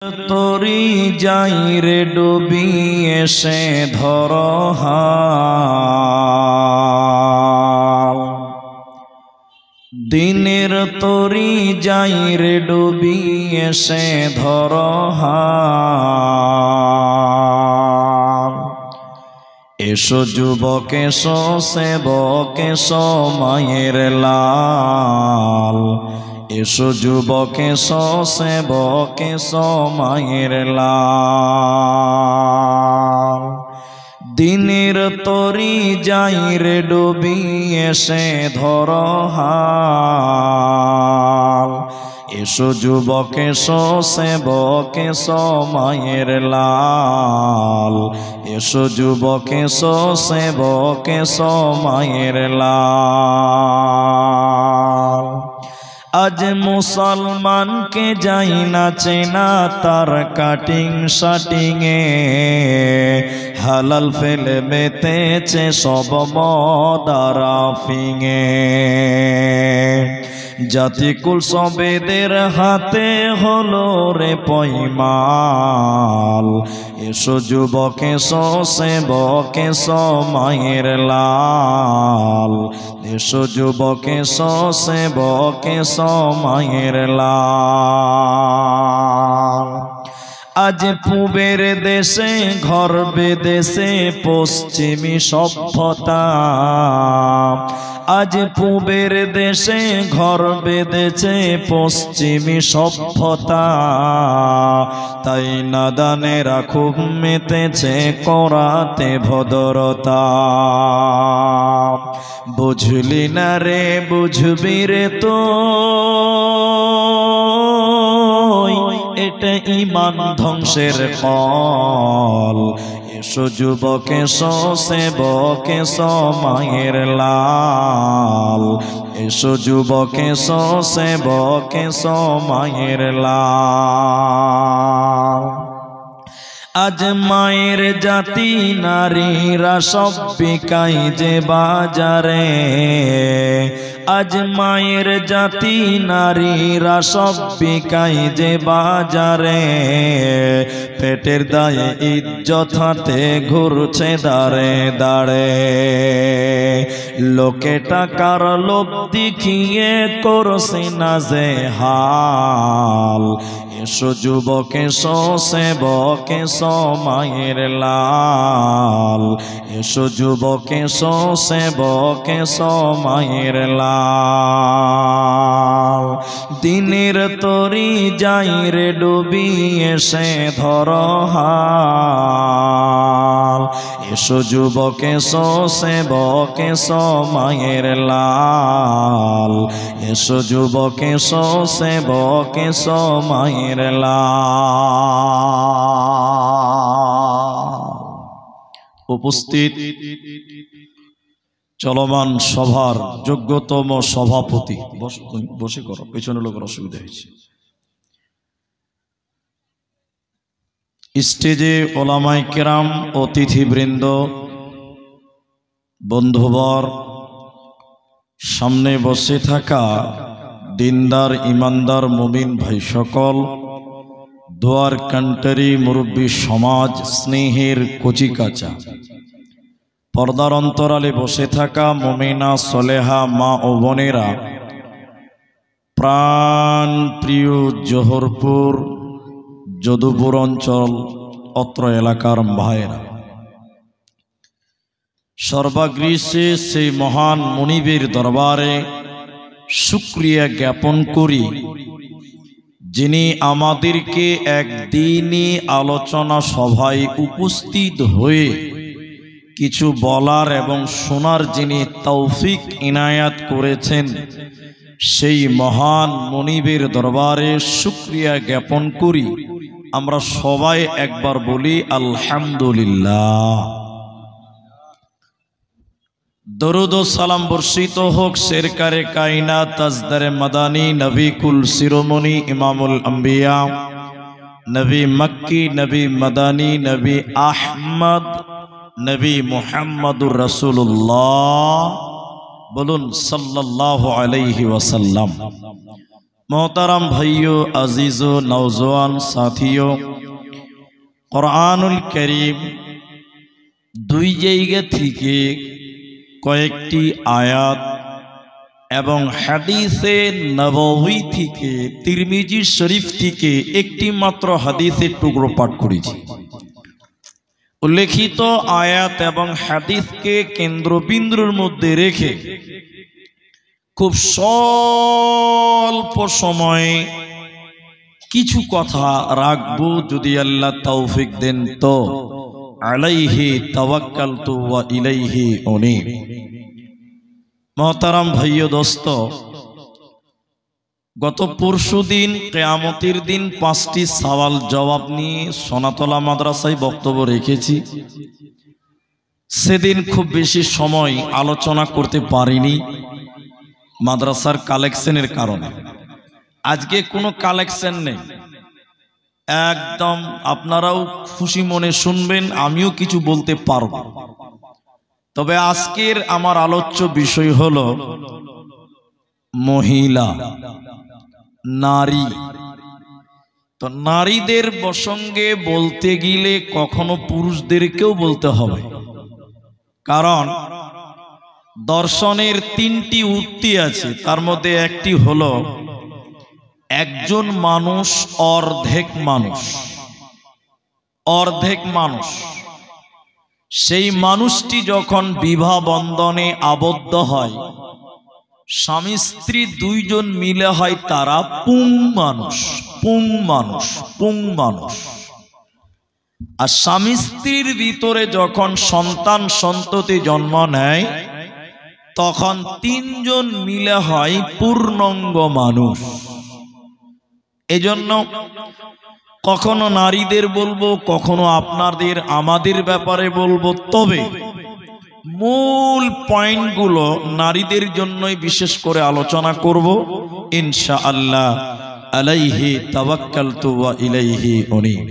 তরি যাই রে ডুবি এসে ধর হাল, দিনের তরি যাই রে ডুবি এসে ধর হাল। এসো যুবক এসো সেবক এসো মায়ের লাল, এসো যুবক এসো সেবক এসো মায়ের লাল। দিনের তরি যাই রে ডুবি এসে ধর হাল, এসো যুবক এসো সেবক এসো মায়ের লাল, এসো যুবক এসো সেবক এসো মায়ের লাল। আজ মুসলমানকে যাই না চেনা তার কাটিং শাটিংয়ে, হালাল ফেলে মেতেছে সব মদারাফিংয়ে। জাতিকুল সবেদের হাতে হলো রে পয়মাল, এসো যুবক এসো সেবক এসো মায়ের লাল, এসো যুবক এসো সেবক এসো মায়ের লাল। আজ পূবের দেশে ঘর বেদেশে পশ্চিমী সভ্যতা, আজ পূবের দেশে ঘর বেঁধেছে পশ্চিমী সভ্যতা। তাই নাদানেরা খুব মেতেছে করাতে ভদ্রতা। বুঝলি না রে বুঝবি রে তো, এটা ঈমান ধ্বংসের ফল। এসো যুবক এসো সেবক এসো মায়ের লাল, এসো যুবক এসো সেবক এসো মায়ের লাল। আজ মায়ের জাতি নারীরা সব বিকাই যে বাজারে, আজ মায়ের জাতি নারীরা সব বিকাই যে বাজারে। পেটের দায়ে ইজ্জত হাতে ঘুরছে দাঁড়ে দাঁড়ে, লোকে টাকার লোভ দেখিয়ে করছে না যে হাল। এসো যুবক এসো সেবক এসো মায়ের লাল, এসো যুবক এসো সেবক এসো মায়ের লাল। দিনের তরি যাই রে ডুবি এসে ধর হাল, এসো যুবক এসো সেবক এসো মায়ের লাল, এসো যুবক এসো সেবক এসো মায়ের লাল। উপস্থিত চলমান সভার যোগ্যতম সভাপতি, বসে করো, পেছনে লোকের অসুবিধা হয়েছে। স্টেজে ওলামায়ে কেরাম, অতিথিবৃন্দ, বন্ধুবর, সামনে বসে থাকা দিনদার ইমানদার মুমিন ভাই সকল, দোয়ার কান্ট্রি মুরব্বী সমাজ, স্নেহের কচিকাচা, পর্দার অন্তরালে বসে থাকা মুমিনা সলেহা মা ও বোনেরা, প্রাণ প্রিয় জোহরপুর যদুপুর অঞ্চল অত্র এলাকার ভাইয়েরা, সর্বাগ্রে সেই মহান মুনিবের দরবারে শুকরিয়া জ্ঞাপন করি, যিনি আমাদেরকে একদিনই আলোচনা সভায় উপস্থিত হয়ে কিছু বলার এবং শোনার যিনি তৌফিক ইনায়াত করেছেন, সেই মহান মুনিবের দরবারে শুকরিয়া জ্ঞাপন করি। আমরা সবাই একবার বলি আলহামদুলিল্লাহ। দরুদ ও সালাম বর্ষিত হোক সেরকারে কায়নাত তাজদারে মাদানী নবী কুল শিরোমণি ইমামুল আম্বিয়া নবী মক্কি নবী মাদানী নবী আহমদ নবী মুহাম্মদুর রাসূলুল্লাহ, বলুন সাল্লাল্লাহু আলাইহি ওয়াসাল্লাম। मोहतरम भाइयों, अजीजों, नौजवान साथियों, कुरानुल करीम दुई জায়গা থেকে কয়েকটি আয়াত এবং হাদিসে নববী থেকে তিরমিজি শরীফ থেকে একটি মাত্র হাদিসের টুকরো পাঠ করেছি। উল্লেখিত আয়াত এবং হাদিসকে কেন্দ্রবিন্দুর মধ্যে রেখে খুব স্বল্প সময়ে কিছু কথা রাখবো, যদি আল্লাহ তৌফিক দেন তো। আলাইহি তাওয়াক্কালতু ওয়া ইলাইহি উনীব। মোহতারাম ভাইও দোস্ত, গত পরশুদিন কিয়ামতের দিন 5টি সওয়াল জবাব নিয়ে সোনাতলা মাদ্রাসায় বক্তব্য রেখেছি। সেদিন খুব বেশি সময় আলোচনা করতে পারিনি মাদ্রাসার কালেকশনের কারণে। আজকে কোনো কালেকশন নেই, একদম আপনারাও খুশি মনে শুনবেন, আমিও কিছু বলতে পারব। তবে আজকের আমার আলোচ্য বিষয় হলো মহিলা, নারী। তো নারীদের প্রসঙ্গে বলতে গেলে কখনো পুরুষদেরকেও বলতে হবে, কারণ দর্শনের 3টি উক্তি আছে, তার মধ্যে একটি হলো একজন মানুষ অর্ধেক মানুষ। অর্ধেক মানুষ, সেই মানুষটি যখন বিবাহ বন্ধনে আবদ্ধ হয়, স্বামী স্ত্রী দুইজন মিলে হয় তারা পুং মানুষ। পুং মানুষ, পুং মানুষ। আর স্বামী স্ত্রীর ভিতরে যখন সন্তান সন্ততি জন্ম নেয়, তখন 3 জন মিলে হয় পূর্ণাঙ্গ মানুষ। এজন্য কখনো নারীদের বলবো, কখনো আপনাদের আমাদের ব্যাপারে বলবো, তবে মূল পয়েন্টগুলো নারীদের জন্যই বিশেষ করে আলোচনা করব ইনশাআল্লাহ। আলাইহি তাওয়াক্কালতু ওয়া ইলাইহি উনীব।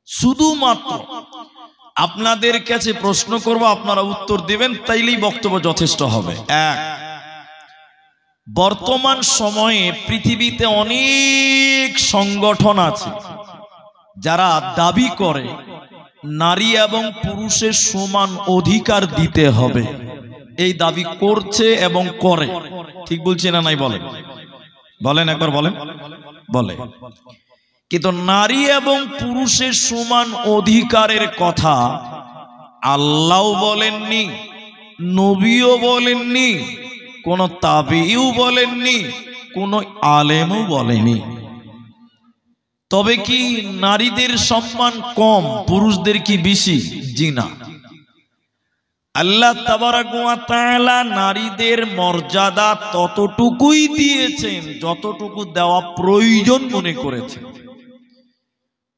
শুধুমাত্র আপনাদের কাছে প্রশ্ন করব, আপনারা উত্তর দিবেন, তাইলেই বক্তব্য যথেষ্ট হবে। এক, বর্তমান সময়ে পৃথিবীতে অনেক সংগঠন আছে যারা দাবি করে নারী এবং পুরুষের সমান অধিকার দিতে হবে। এই দাবি করছে এবং করে। ঠিক বলছি না নাই? বলেন বলেন, একবার বলেন। বলে, কিন্তু নারী এবং পুরুষের সমান অধিকারের কথা আল্লাহও বলেননি, নবীও বলেননি, কোন তাবিঈও বলেননি, কোন আলেমও বলেনি। তবে কি নারীদের সম্মান কম, পুরুষদের কি বেশি? জি না। আল্লাহ তাবারাক ওয়া তাআলা নারীদের মর্যাদা ততটুকুই দিয়েছেন যতটুকু দেওয়া প্রয়োজন মনে করেছেন।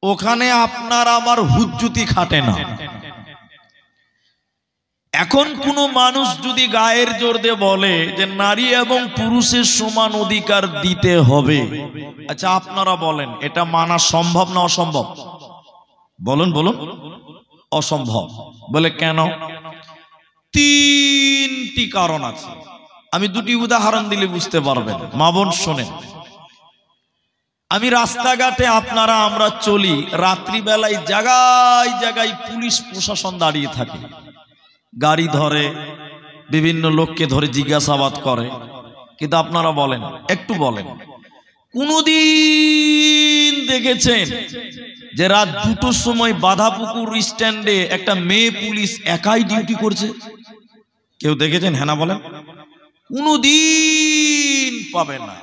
ওখানে আপনার আমার হুজ্জুতি খাটে না। এখন কোনো মানুষ যদি গায়ের জোর দিয়ে বলে যে নারী এবং পুরুষের সমান অধিকার দিতে হবে, আচ্ছা আপনারা বলেন এটা মানা সম্ভব না অসম্ভব? বলুন বলুন। অসম্ভব। বলে কেন? 3টি কারণ আছে। আমি 2টি উদাহরণ দিলে বুঝতে পারবেন। মা বোন শোনেন, আমি রাস্তাঘাটে আপনারা আমরা চলি, রাত্রিবেলায় জায়গায় জায়গায় পুলিশ প্রশাসন দাঁড়িয়ে থাকে, গাড়ি ধরে, বিভিন্ন লোককে ধরে জিজ্ঞাসাবাদ করে। কিন্তু আপনারা বলেন, একটু বলেন, কোনদিন দেখেছেন যে রাত 2টোর সময় বাঁধাপুকুর স্ট্যান্ডে একটা মেয়ে পুলিশ একাই ডিউটি করছে? কেউ দেখেছেন? হ্যাঁ না বলেন। কোনদিন পাবেন না।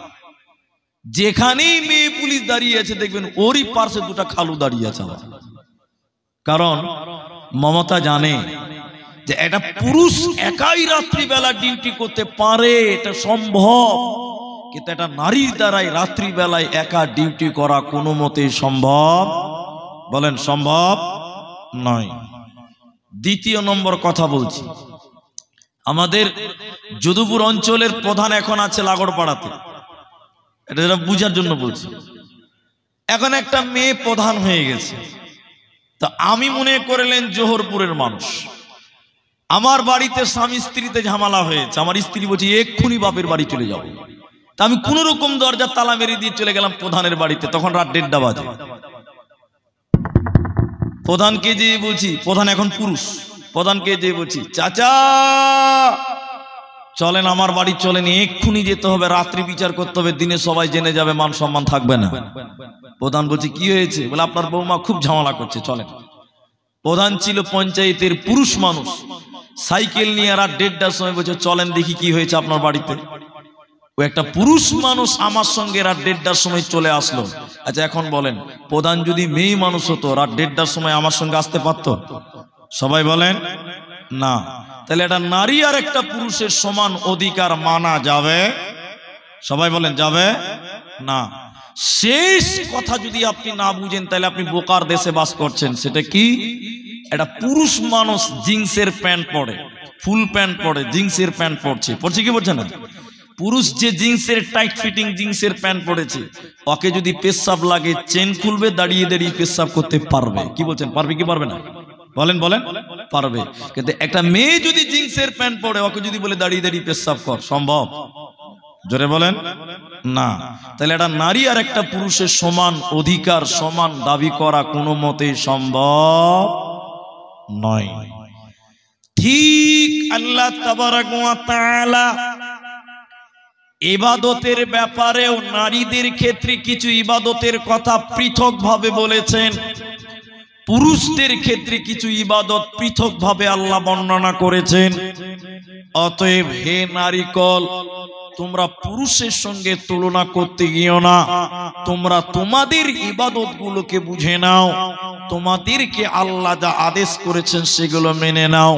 যেখানেই মেয়ে পুলিশ দাঁড়িয়ে আছে দেখবেন ওরই পাশে 2টা খালু দাঁড়িয়ে আছে। কারণ মমতা জানে যে এটা পুরুষ একাই রাত্রিবেলা ডিউটি করতে পারে, এটা সম্ভব, কিন্তু এটা নারীর দ্বারাই রাত্রিবেলায় একা ডিউটি করা কোনো মতেই সম্ভব, বলেন সম্ভব নয়। 2য় নম্বর কথা বলছি, আমাদের যদুপুর অঞ্চলের প্রধান এখন আছে লাগড়পাড়াতে, এটা যেটা বুঝার জন্য বলছি। এখন একটা মেয়ে প্রধান হয়ে গেছে, তা আমি মনে করলেন জোহরপুরের মানুষ, আমার বাড়িতে স্বামী স্ত্রীতে ঝামেলা হয়েছে, আমার স্ত্রী বলছে এক্ষুনি বাপের বাড়ি চলে যাবো। তা আমি কোন রকম দরজার তালা মেরে দিয়ে চলে গেলাম প্রধানের বাড়িতে, তখন রাত 1:30 বাজে। প্রধানকে যে বলছি, প্রধান এখন পুরুষ, প্রধানকে যে বলছি চাচা চলেন আমার বাড়ি চলেন, এক্ষুনি যেতে হবে, রাত্রি বিচার করতে হবে, দিনে সবাই জেনে যাবে, মান সম্মান থাকবে না। প্রধান বলছি কি হয়েছে? বলে আপনার বৌমা খুব ঝামেলা করছে, চলেন। প্রধান ছিল পঞ্চায়েতের পুরুষ মানুষ, সাইকেল নিয়ে রাত 1:30টার সময় বলছে চলেন দেখি কি হয়েছে আপনার বাড়িতে। ও একটা পুরুষ মানুষ আমার সঙ্গে রাত 1:30টার সময় চলে আসলো। আচ্ছা এখন বলেন, প্রধান যদি মেয়ে মানুষ হতো রাত 1:30টার সময় আমার সঙ্গে আসতে পারতো? সবাই বলেন না। তাহলে এটা নারী আর একটা পুরুষের সমান অধিকার মানা যাবে? সবাই বলেন যাবে না। শেষ কথা যদি আপনি না বুঝেন তাহলে আপনি বোকার দেশে বাস করছেন। সেটা কি? এটা পুরুষ মানুষ জিন্সের প্যান্ট পরে, ফুল প্যান্ট পরে, জিন্সের প্যান্ট পরছে, পড়ছে কি পড়ছে না? পুরুষ যে জিন্সের টাইট ফিটিং জিন্সের প্যান্ট পরেছে, ওকে যদি পেশাব লাগে চেন খুলবে, দাঁড়িয়ে দাঁড়িয়ে পেশাব করতে পারবে। কি বলছেন, পারবে কি পারবে না? বলেন বলেন পারবে। কিন্তু একটা মেয়ে যদি জিন্সের প্যান্ট পরে, ওকে যদি বলে দাঁড়িয়ে দাঁড়িয়ে পেশাব কর, সম্ভব? জোরে বলেন না। তাহলে এটা নারী আর একটা পুরুষের সমান অধিকার, সমান দাবি করা কোনো মতেই সম্ভব নয়। ঠিক আল্লাহ তাবারাক ওয়া তাআলা ইবাদতের ব্যাপারেও নারীদের ক্ষেত্রে কিছু ইবাদতের কথা পৃথকভাবে বলেছেন, পুরুষদের ক্ষেত্রে কিছু ইবাদত পৃথকভাবে আল্লাহ বর্ণনা করেছেন। অতএব হে নারীকল, তোমরা পুরুষের সঙ্গে তুলনা করতে গিয়েও না, তোমরা তোমাদের ইবাদত গুলোকে বুঝে নাও, তোমাদেরকে আল্লাহ যা আদেশ করেছেন সেগুলো মেনে নাও।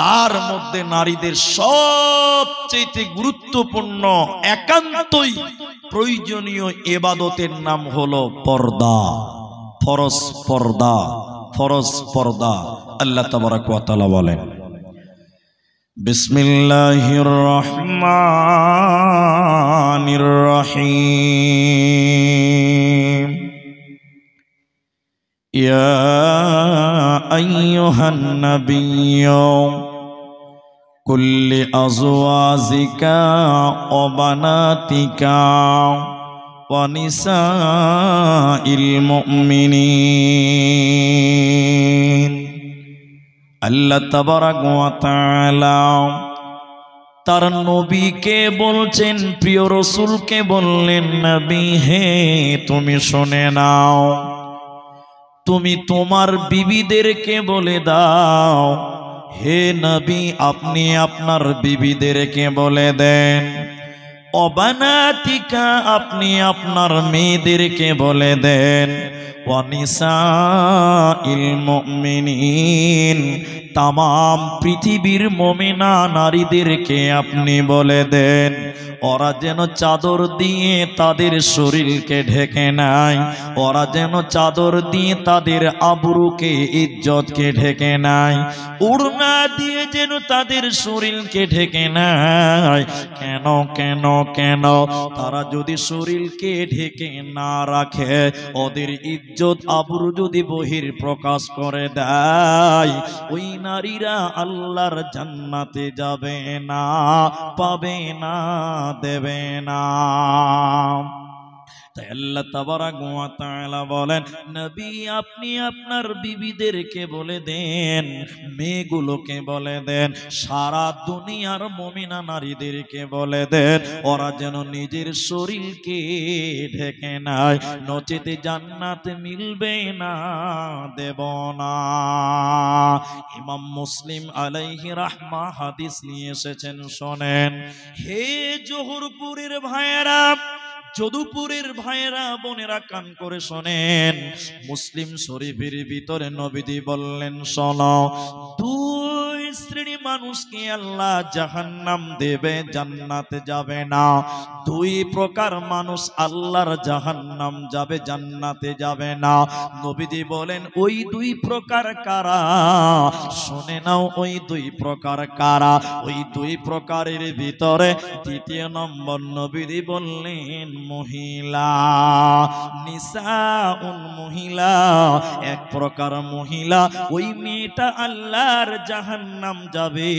তার মধ্যে নারীদের সবচেয়ে গুরুত্বপূর্ণ একান্তই প্রয়োজনীয় ইবাদতের নাম হলো পর্দা, ফরজ পর্দা, ফরজ পর্দা। আল্লাহ তাবারাক ওয়া তাআলা বলেন বিসমিল্লাহির রহমানির রহিম ইয়া আইয়ুহান নাবিয়্যু কুল্লি আজওয়াজিকা ওয়া বানাতিকা ওয়া নিসাইল মুমিনিন। আল্লাহ তাবারাক ওয়া তাআলা তার নবীকে বলছেন, প্রিয় রাসূলকে বললেন, নবী হে তুমি শুনে নাও, তুমি তোমার বিবিদেরকে বলে দাও, হে নবী আপনি আপনার বিবিদেরকে বলে দেন, অবানাতিকা আপনি আপনার মেয়েদেরকে বলে দেন, ওয়ানিসাইল মুমিনিন তামাম পৃথিবীর মুমিনা নারীদেরকে আপনি বলে দেন, ওরা যেন চাদর দিয়ে তাদের শরীরকে ঢেকে নেয়, ওরা যেন চাদর দিয়ে তাদের আবরুকে ইজ্জতকে ঢেকে নেয়, ওড়না দিয়ে যেন তাদের শরীরকে ঢেকে নেয়। কেন কেন কেন? তারা যদি শরীরকে ঢেকে না রাখে, ওদের ইজ্জত আবরু যদি বহির প্রকাশ করে দেয়, ওই নারীরা আল্লাহর জান্নাতে যাবে না, পাবে না, দেবে না। তাই আল্লাহ তাবারাক ওয়া তাআলা বলেন, নবী আপনি আপনার বিবিদেরকে বলে দেন, মেয়েগুলোকে বলে দেন, সারা দুনিয়ার মুমিনা নারীদেরকে বলে দেন, ওরা যেন নিজের শরীরকে ঢেকে নেয়, নচেতে জান্নাত মিলবে না, দেব না। ইমাম মুসলিম আলাইহি রাহমা হাদিস নিয়ে এসেছেন, শোনেন। হে জোহরপুরের ভাইয়েরা, যদুপুরের ভাইয়েরা, বোনেরা, কান করে শোনেন। মুসলিম শরীফের ভিতরে নবীজি বললেন, শোনো, দুই শ্রেণী মানুষকে আল্লাহ জাহান্নাম দেবে, জান্নাতে যাবে না। দুই প্রকার মানুষ আল্লাহর জাহান্নাম যাবে, জান্নাতে যাবে না। নবীজি বলেন, ওই দুই প্রকার কারা? শুনে নাও, ওই দুই প্রকার কারা? ওই দুই প্রকারের ভিতরে দ্বিতীয় নম্বর নবীজি বললেন মহিলা, নিসাউন মহিলা, এক প্রকার মহিলা, ওই মেয়েটা আল্লাহর জাহান্নাম যাবে,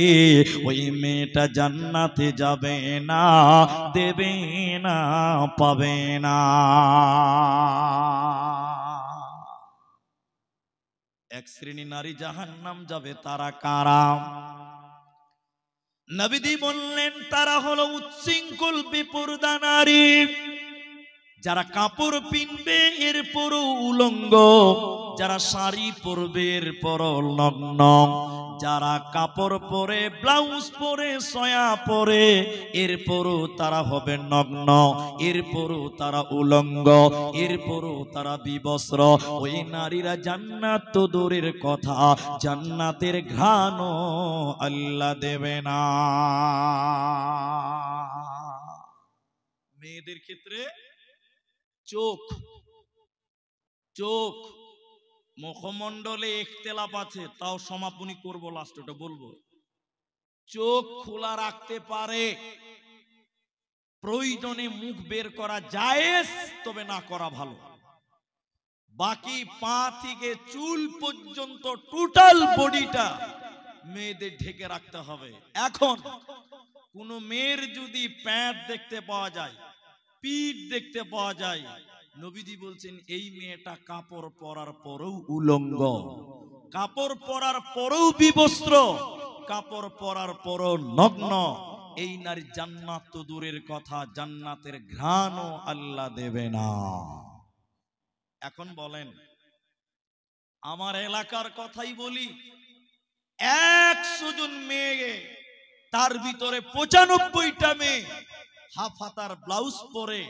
ওই মেয়েটা জান্নাতে যাবে না, দেবে না, পাবে না। এক শ্রেণী নারী জাহান্নাম যাবে, তারা কারা? নবীজি বললেন তারা হলো উচ্ছৃঙ্খল বেপরদা নারী, যারা কাপড় পিনবে এরপরও উলঙ্গ, যারা শাড়ি পরবে এরপরও নগ্ন, যারা কাপড় পরে ব্লাউজ পরে সয়া পরে এরপরও তারা হবে নগ্ন, এরপরও তারা উলঙ্গ, এরপরও তারা বিবস্ত্র। ওই নারীরা জান্নাত তো দূরের কথা, জান্নাতের ঘ্রাণও আল্লাহ দেবে না। মেয়েদের ক্ষেত্রে চোখ, চোখ মুখমণ্ডলে ইখতিলাফ আছে, তাও সমাপনী করবো, লাস্ট ওটা বলবো। চোখ খোলা রাখতে পারে, প্রয়োজনে মুখ বের করা জায়েজ, তবে না করা ভালো। বাকি পা থেকে চুল পর্যন্ত টোটাল বডিটা মেয়েদের ঢেকে রাখতে হবে। এখন কোন মেয়ের যদি প্যান্ট দেখতে পাওয়া যায়, পিঠ দেখতে পাওয়া যায়, নবীজি বলছেন এই মেয়েটা কাপড় পরার পরেও উলঙ্গ, কাপড় পরার পরেও বিবস্ত্র, কাপড় পরার পরও নগ্ন, এই নারী জান্নাত তো দূরের কথা, জান্নাতের ঘ্রাণও আল্লাহ দেবে না। এখন বলেন, আমার এলাকার কথাই বলি, 100 জন মেয়ে, তার ভিতরে 95টা মেয়ে হাফ হাতার ব্লাউজ পরে,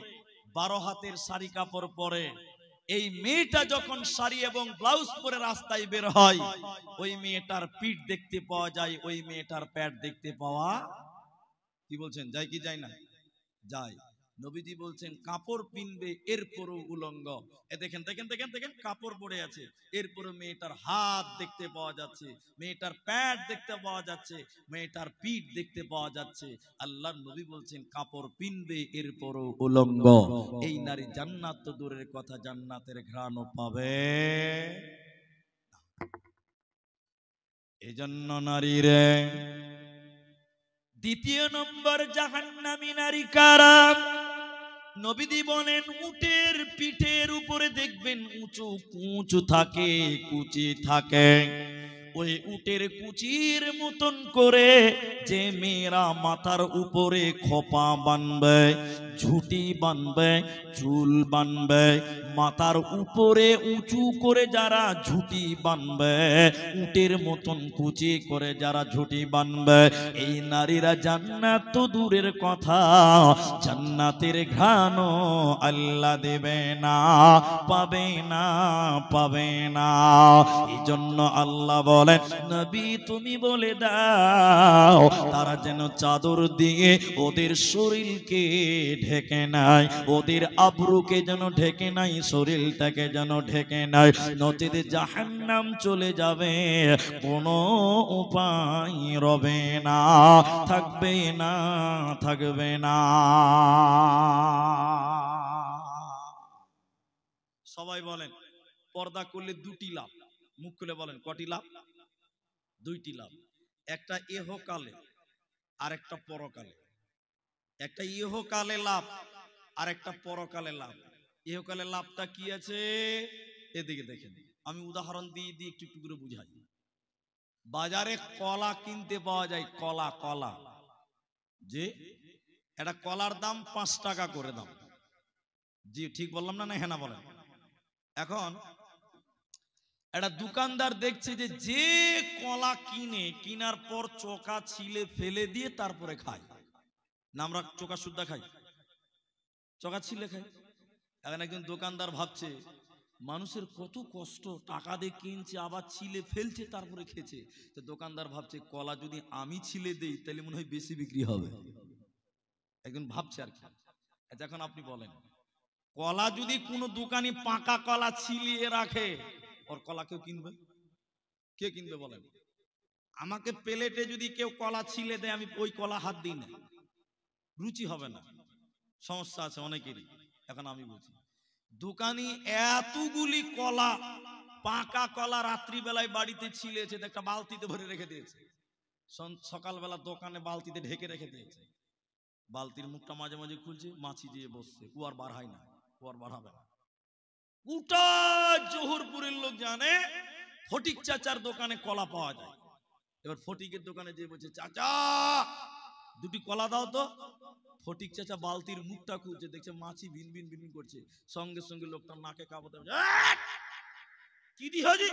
12 হাতের শাড়ি কাপড় পরে। এই মেয়েটা যখন শাড়ি এবং ব্লাউজ পরে রাস্তায় বের হয়, ওই মেয়েটার পিঠ দেখতে পাওয়া যায়, ওই মেয়েটার প্যাট দেখতে পাওয়া, কি বলছেন, যায় কি যায় না? যায়। নবীজি বলছেন কাপড় পিনবে এরপরও উলঙ্গ। এ দেখেন দেখেন দেখেন দেখেন, কাপড় পরে আছে, এরপরে মেয়েটার হাত দেখতে পাওয়া যাচ্ছে, মেয়েটার প্যাট দেখতে পাওয়া যাচ্ছে, মেয়েটার পিঠ দেখতে পাওয়া যাচ্ছে। আল্লাহর নবী বলছেন কাপড় পিনবে এরপরও উলঙ্গ, এই নারী জান্নাত তো দূরের কথা, জান্নাতের ঘ্রাণও পাবে। এজন্য নারীরে, দ্বিতীয় নম্বর জাহান্নামী নারী কারা? নবীজি বলেন উটের পিঠের উপরে দেখবেন উঁচু কুঁচু থাকে, কুচি থাকে, ওই উটের কুচির মতন করে যে মেয়েরা মাথার উপরে খোপা বানবে, ঝুটি বানবে, চুল বানবে, মাথার উপরে উঁচু করে যারা ঝুটি বানবে, উটের মতন কুচি করে যারা ঝুটি বানবে, এই নারীরা জান্নাত তো দূরের কথা, জান্নাতের ঘ্রাণও আল্লাহ দেবে না, পাবে না, পাবে না। এই জন্য আল্লাহ বলেন নবী তুমি বলে দাও তারা যেন চাদর দিয়ে ওদের শরীরকে ঢেকে নাই, ওদের আবরুকে যেন ঢেকে নাই, শরীরটাকে যেন ঢেকে নাই, নচেত জাহান্নাম চলে যাবে, কোনো উপায় রবে না, থাকবে না, থাকবে না। সবাই বলেন পর্দা করলে দুটি লাভ, মুখ খুলে বলেন কটি লাভ? দুইটি লাভ। একটা ইহকালে আর একটা পরকালে। একটা ইহকালে লাভ আর একটা পরকালে লাভ। ইহকালে লাভটা কি আছে? এদিকে দেখেন, আমি উদাহরণ দিয়ে দিয়ে একটু একটু করে বুঝাই। বাজারে কলা কিনতে পাওয়া যায়, কলা, কলা, যে একটা কলার দাম 5 টাকা করে দাম। জি ঠিক বললাম না? না হ্যাঁ না বলেন। এখন একটা দোকানদার দেখছে যে যে কলা কিনে, কিনার পর চোকা ছিলে ফেলে দিয়ে তারপরে খায় না, আমরা চোকা সুদ্ধা খাই, চোকা ছিলে খাই। এখন একজন দোকানদার ভাবছে মানুষের কত কষ্ট, টাকা দিয়ে কিনছে আবার ছিলে ফেলছে তারপরে খেছে। তো দোকানদার ভাবছে কলা যদি আমি ছিলে দেই তাহলে মনে হয় বেশি বিক্রি হবে। একজন ভাবছে আর কি। এখন আপনি বলেন কলা যদি কোনো দোকানি পাকা কলা ছিলিয়ে রাখে, ওর কলা কেউ কিনবে? কে কিনবে বলেন? আমাকে প্লেটে যদি কেউ কলা ছিলে দেয়, আমি ওই কলা হাত দিই না, রুচি হবে না, সমস্যা আছে অনেকেরই। এখন আমি বলছি দোকানি এতগুলি কলা, পাকা কলা রাত্রিবেলায় বাড়িতে ছিলেছে, একটা বালতিতে ভরে রেখে দিয়েছে, সকালবেলা দোকানে বালতিতে ঢেকে রেখে দিয়েছে। বালতির মুখটা মাঝে মাঝে খুলছে, মাছি দিয়ে বসছে, ও আর বাড়ায় না, ও আর বাড়াবে না। গোটা জোহরপুরের লোক জানে ফটিক চাচার দোকানে কলা পাওয়া যায়। এবার ফটিকের দোকানে যে বলছে, চাচা দুটি কলা দাও তো। ফটিক চাচা বালতির মুখটা খুলছে, দেখছে মাছি ভিন ভিন ভিন করছে, সঙ্গে সঙ্গে লোকটা নাকে কাঁপতে, কি দি হাজি,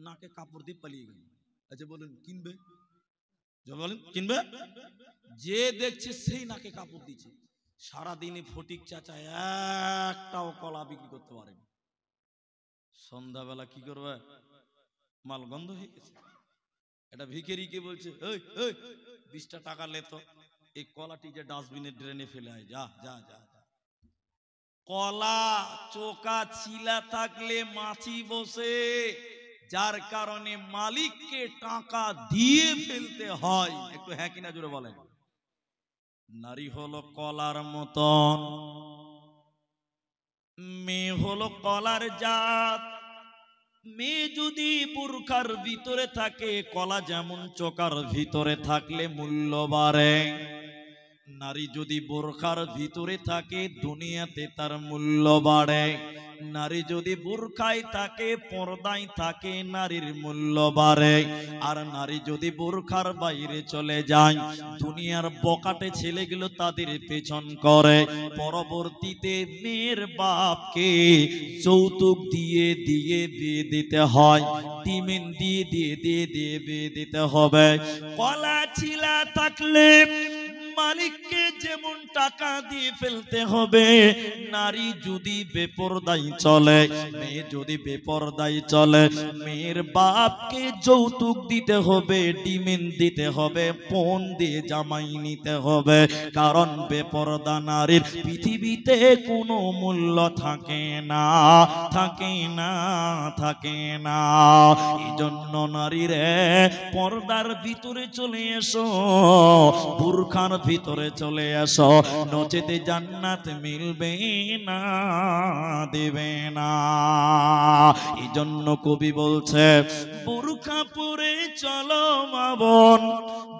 নাকে কাপড় দিয়ে পালিয়ে গেল। আচ্ছা বলেন কিনবে? বলেন কিনবে? যে দেখছে সেই নাকে কাপড় দিচ্ছে। সারাদিনে ফটিক চাচা একটাও কলা বিক্রি করতে পারেনি। সন্ধ্যাবেলা কি করবে? মাল গন্ধ হয়ে গেছে। এটা ভিখারিকে বলছে, এই 20টা টাকা লে তো, এই কলাটি যে ডাস্টবিনের ড্রেনে ফেলে আয়, যা যা যা। কলা চোকা ছিলা থাকলে মাছি বসে, যার কারণে মালিককে টাকা দিয়ে ফেলতে হয়। একটু হ্যাঁ কিনা জোরে বলেন। নারী হলো কলার মতন, মেয়ে হলো কলার জাত। মেয়ে যদি বুরখার ভিতরে থাকে, কলা যেমন চোকার ভিতরে থাকলে মূল্য বাড়ে, নারী যদি বোরখার ভিতরে থাকে দুনিয়াতে তার মূল্য বাড়ে। নারী যদি বোরখায় থাকে, পর্দায় থাকে, নারীর মূল্য বাড়ে। আর নারী যদি বোরখার বাইরে চলে যায়, দুনিয়ার বকাটে ছেলেগুলো তাদের পেছন করে, পরবর্তীতে মেয়ের বাপকে যৌতুক দিয়ে দিয়ে বিয়ে দিতে হয়, ডিমেন দিয়ে দিয়ে দিয়ে দিয়ে বিয়ে দিতে হবে। কলা ছিলা থাকলে মালিককে যেমন টাকা দিয়ে ফেলতে হবে, নারী যদি বেপরদাই চলে, মেয়ে যদি বেপরদাই চলে, মেয়ের বাপকে যৌতুক দিতে হবে, ডিমেন দিতে হবে, পণ দিয়ে জামাই নিতে হবে। কারণ বেপরদা নারীর পৃথিবীতে কোনো মূল্য থাকে না, থাকে না, থাকে না। এই জন্য নারীরে পর্দার ভিতরে চলে এসো, বুরখার ভিতরে চলে আসো, নচেতে জান্নাত মিলবে না, দেবে না। এই জন্য কবি বলছে, বুরখা পরে চলো মা বোন,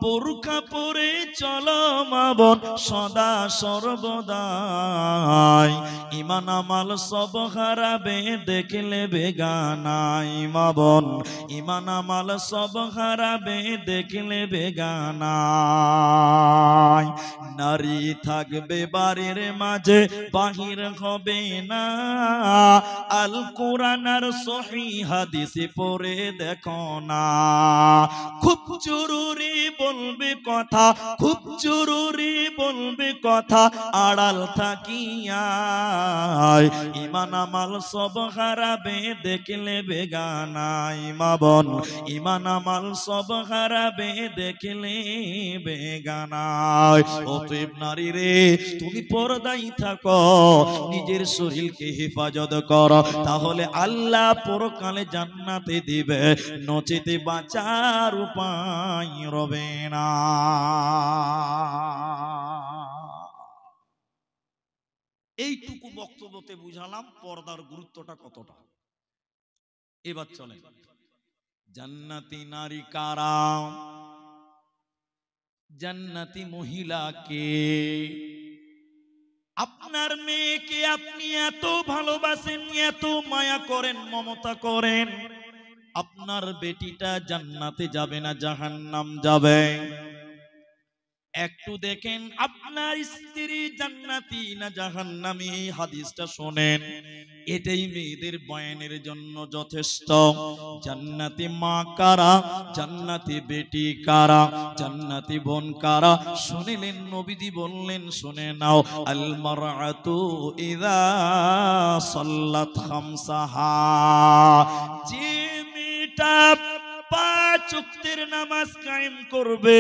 বুরখা পরে চলো মা বোন, সদা সর্বদাই, ইমান আমাল সব হারাবে দেখলে বেগানাই। মা বোন ইমান আমাল সব হারাবে দেখলে বেগানাই। নারী থাকবে বাড়ির মাঝে, বাহির হবে না, আল কোরআন আর সহিহ হাদিস পড়ে দেখো না। খুব জরুরি বলবে কথা, খুব জরুরি বলবে কথা, আড়াল থাকিয়া ইমান আমাল সব হারাবে দেখলে বেগানাই। মা বোন ইমান আমাল সব হারাবে দেখলে বেগানাই। অতএব নারী রে, তুমি পর্দায় থাকো, নিজের শরীরকে হেফাজত করো, তাহলে আল্লাহ পরকালে জান্নাতে দিবে, নচেতে বাঁচার উপায় রবে না। এইটুকু বক্তব্যতে বুঝালাম পর্দার গুরুত্বটা কতটা। এবার চলে জান্নাতি নারী কারা, জান্নাতি মহিলাকে। আপনার মেয়েকে আপনি এত ভালোবাসেন, এত মায়া করেন, মমতা করেন, আপনার বেটিটা জান্নাতে যাবে না জাহান্নাম যাবে? একটু দেখেন আপনার স্ত্রী জান্নাতি না জাহান্নামী, এই হাদিসটা শোনেন, এটাই মেয়েদের বয়ানের জন্য যথেষ্ট। জান্নাতি মা কারা, জান্নাতি বেটি কারা, জান্নাতি বোন কারা শুনিলেন? নবীজি বললেন, শুনে নাও, আল মারআতু ইযা সাল্লাত খামসাহা, যে মেয়েটা 5 ওয়াক্তের নামাজ কায়েম করবে,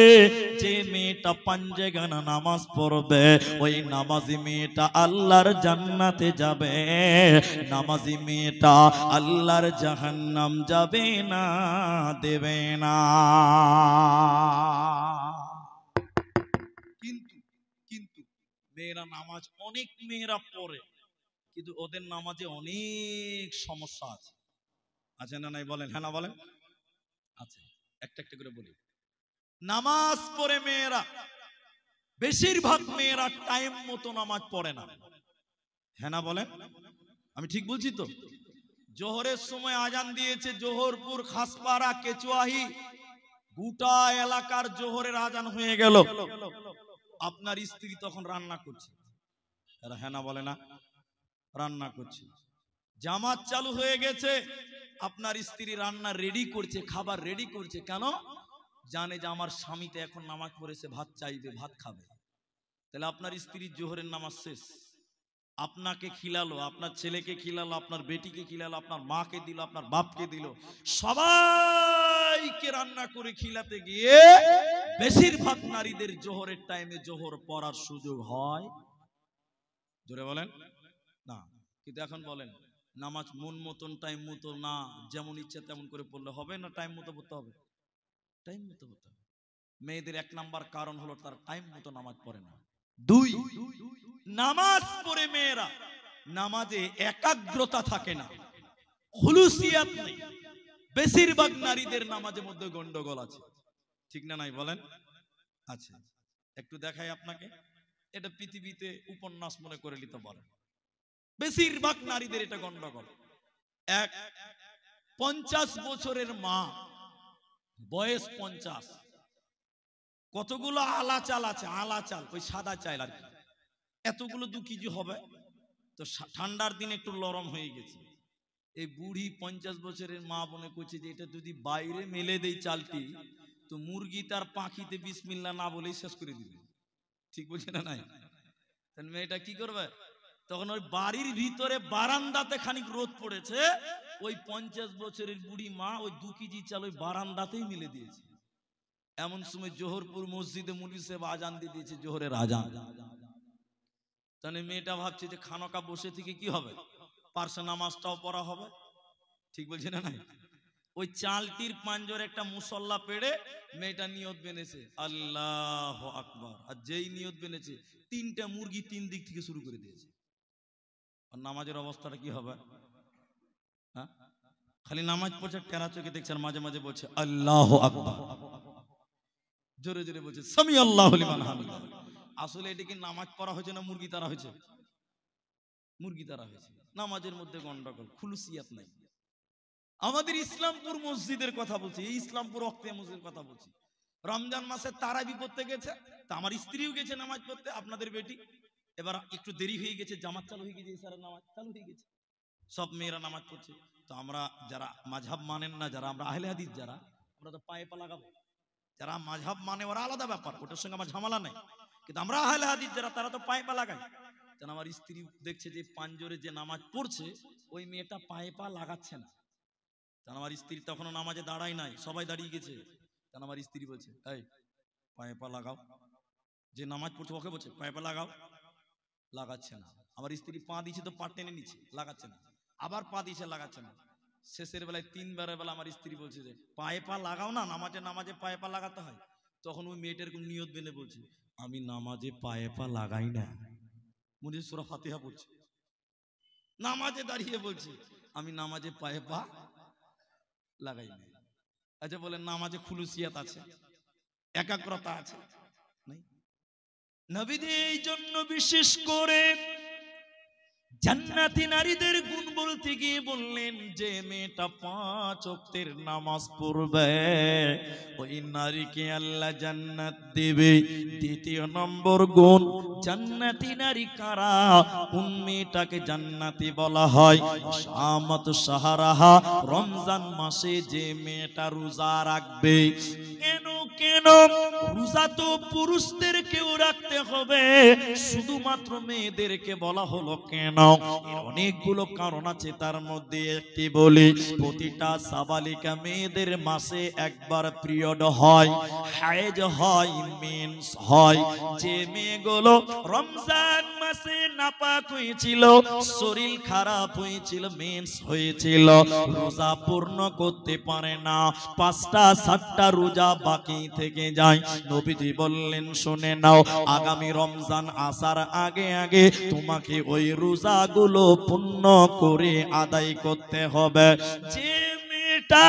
যে মেয়েটা পাঞ্জেগানা নামাজ পড়বে, ওই নামাজি মেয়েটা আল্লাহর জান্নাতে যাবে, নামাজি মেয়েটা আল্লাহর জাহান্নাম যাবে না, দেবে না। কিন্তু কিন্তু মেয়েরা নামাজ, অনেক মেয়েরা পড়ে, কিন্তু ওদের নামাজে অনেক সমস্যা আছে। আছে না নাই বলেন? হ্যাঁ না বলেন? আচ্ছা, একটা একটা করে বলি। নামাজ পড়ে মেয়েরা, বেশিরভাগ মেয়েরা টাইম মতো নামাজ পড়ে না। হ্যাঁ না বলেন? আমি ঠিক বলছি তো? জোহরের সময় আজান দিয়েছে, জোহরপুর, খাসপাড়া, কেচুয়াহি, গোটা এলাকার জোহরের আজান হয়ে গেল। আপনার স্ত্রী তখন রান্না করছে। হ্যাঁ না বলে না? রান্না করছে। জামাত চালু হয়ে গেছে, আপনার স্ত্রী রান্না রেডি করছে, খাবার রেডি করছে। কেন? জানে যে আমার স্বামীতে এখন নামাজ পড়েছে, ভাত চাইবে, ভাত খাবে। তাহলে আপনার স্ত্রীর জোহরের নামাজ শেষ। আপনাকে খিলালো, আপনার ছেলেকে খিলালো, আপনার বেটিকে খিলালো, আপনার মাকে দিল, আপনার বাপকে দিল, সবাইকে রান্না করে খিলাতে গিয়ে বেশিরভাগ নারীদের জোহরের টাইমে জোহর পড়ার সুযোগ হয়? জোরে বলেন না। কিন্তু এখন বলেন, নামাজ মন মতন টাইম মতো না, যেমন ইচ্ছা তেমন করে পড়লে হবে না? টাইম মতো পড়তে হবে, টাইম মতো পড়তে হবে। মেয়েদের এক নাম্বার কারণ হলো তার টাইম মতো নামাজ পড়ে না। দুই, নামাজ পড়ে মেয়েরা নামাজে একাগ্রতা থাকে না, খুলুসিয়াত নেই। বেশিরভাগ নারীদের নামাজের মধ্যে গন্ডগোল আছে, ঠিক না নাই বলেন? আচ্ছা, একটু দেখাই আপনাকে। এটা পৃথিবীতে উপন্যাস মনে করে নিতে পারেন। বেশিরভাগ নারীদের এটা গন্ডগোল। এক 50 বছরের মা, বয়স 50, কতগুলো আলা চাল আছে, আলা চাল, ওই সাদা চাল আর কি, এতগুলো 2 কেজি হবে। তো ঠান্ডার দিন একটু নরম হয়ে গেছে। এই বুড়ি 50 বছরের মা মনে করছে যে এটা যদি বাইরে মেলে দেই চালটি, তো মুরগি তার পাখিতে বিসমিল্লাহ না বলেই শেষ করে দিবে। ঠিক বলছে না নাই? তাহলে মেয়েটা কি করবে? তখন ওই বাড়ির ভিতরে বারান্দাতে খানিক রোদ পড়েছে, ওই 50 বছরের বুড়ি মা ওই 2 কেজি চাল ওই বারান্দাতেই মিলে দিয়েছে। এমন সময় জোহরপুর মসজিদে মুলবি সাহেব আজান দিয়ে দিয়েছে, জোহরের আজান। তাহলে মেয়েটা ভাবছে যে খানকা বসে থেকে কি হবে, পার্শ্ব নামাজটাও পড়া হবে। ঠিক বলছে না নাই? ওই চালটির পাঞ্জর একটা মুসল্লা পেড়ে মেয়েটা নিয়ত বেঁধেছে, আল্লাহু আকবার। আর যেই নিয়ত বেঁধেছে, 3টা মুরগি 3 দিক থেকে শুরু করে দিয়েছে। আর নামাজের অবস্থাটা কি হবে? হ্যাঁ, খালি নামাজ পড়ছে, টেরা চোখে দেখছে, আর মাঝে মাঝে বলছে আল্লাহু আকবার, জোরে জোরে বলছে সামি আল্লাহু লিমান হামিদা। আসলে এটা কি নামাজ পড়া হয়েছে না মুরগি তারা হয়েছে? মুরগি তারা হয়েছে। নামাজের মধ্যে গন্ডগোল, খুলুসিয়াত নাই। আমাদের ইসলামপুর মসজিদের কথা বলছি, এই ইসলামপুর ওয়াক্তিয়া মসজিদের কথা বলছি। রমজান মাসে তারাবি পড়তে গেছে, তা আমার স্ত্রীও গেছে নামাজ পড়তে, আপনাদের বেটি। এবার একটু দেরি হয়ে গেছে, জামাত চালু হয়ে গেছে, ইশারার নামাজ চালু হয়ে গেছে, সব মেয়েরা নামাজ পড়ছে। তো আমরা যারা মাযহাব মানেন না, যারা আমরা আহলে হাদিস, যারা আমরা তো পায়ে পা লাগাবো। যারা মাযহাব মানে ওরা আলাদা ব্যাপার, ওটার সঙ্গে আমার ঝামেলা নাই। কিন্তু আমরা আহলে হাদিস যারা, তারা তো পায়ে পা লাগাই। কারণ আমার স্ত্রী দেখছে যে পাঞ্জরে যে নামাজ পড়ছে, ওই মেয়েটা পায়ে পা লাগাচ্ছে না। কারণ আমার স্ত্রী তখনও নামাজে দাঁড়ায় নাই, সবাই দাঁড়িয়ে গেছে। কারণ আমার স্ত্রী বলছে, এই পায়ে পা লাগাও। যে নামাজ পড়ছে ওকে বলছে পায়ে পা লাগাও, লাগাচ্ছে না। আমার স্ত্রী পা দিচ্ছে তো পা টেনে নিচ্ছে, লাগাচ্ছে না। আবার পা দিচ্ছে, লাগাচ্ছে না। শেষের বেলায় 3বারের বেলা আমার স্ত্রী বলছে যে পায়ে পা লাগাও না, নামাজে নামাজে পায়ে পা লাগাতে হয়। তখন ওই মেয়েটার নিয়ত বেঁধে বলছে, আমি নামাজে পায়ে পা লাগাই না। মনে সূরা ফাতিহা পড়ছে, নামাজে দাঁড়িয়ে বলছে আমি নামাজে পায়ে পা লাগাই না। আচ্ছা বলেন, নামাজে খুলুসিয়াত আছে, একাগ্রতা আছে? নাই। নবীজি এই জন্য বিশেষ করে জান্নাতি নারীদের গুণ বলতে গিয়ে বললেন, যে মেয়েটা 5 ওয়াক্তের নামাজ পড়বে ওই নারীকে আল্লাহ জান্নাত দেবে। দ্বিতীয় নম্বর গুণ, জান্নাতি নারী কারা, কোন মেয়েটাকে জান্নাতি বলা হয়? শামাত শাহরাহা, রমজান মাসে যে মেয়েটা রোজা রাখবে। কেন কেন রোজা তো পুরুষদেরকেও রাখতে হবে, শুধুমাত্র মেয়েদেরকে বলা হলো কেন? অনেকগুলো কারণ আছে, তার মধ্যে একটি বলি, প্রতিটা সাবালিকা মেয়েদের মাসে একবার পিরিয়ড হয়, হায়েজ হয়, মেন্স হয়। যে মেয়েগুলো রমজান মাসে নাপাক হয়েছিল, শরীর খারাপ হয়েছিল, মেন্স হয়েছিল, রোজা পূর্ণ করতে পারে না, 5টা 7টা রোজা বাকি থেকে যায়। নবীজি বললেন, শুনে নাও, আগামী রমজান আসার আগে আগে তোমাকে ওই রোজাগুলো পূর্ণ করে আদায় করতে হবে। যে যেটা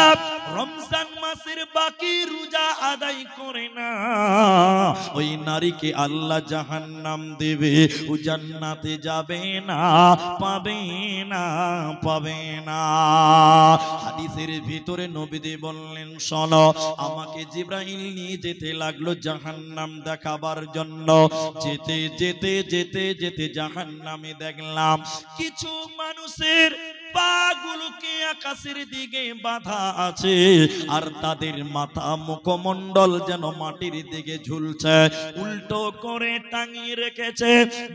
রমজান মাসের বাকি রোজা আদায় করে না, ওই নারীকে আল্লাহ জাহান্নাম দেবে, ও জান্নাতে যাবে না, পাবে না, পাবে না। হাদিসের ভিতরে নবীজি বললেন, শোনো, আমাকে জিবরাইল নিয়ে যেতে লাগলো জাহান্নাম দেখাবার জন্য। যেতে যেতে যেতে যেতে জাহান্নামে দেখলাম কিছু মানুষের পাগুলোকে আকাশের দিকে বাঁধা আছে, আর তাদের মাথা মুখমণ্ডল যেন মাটির দিকে ঝুলছে, উল্টো করে টাঙিয়ে রেখেছে,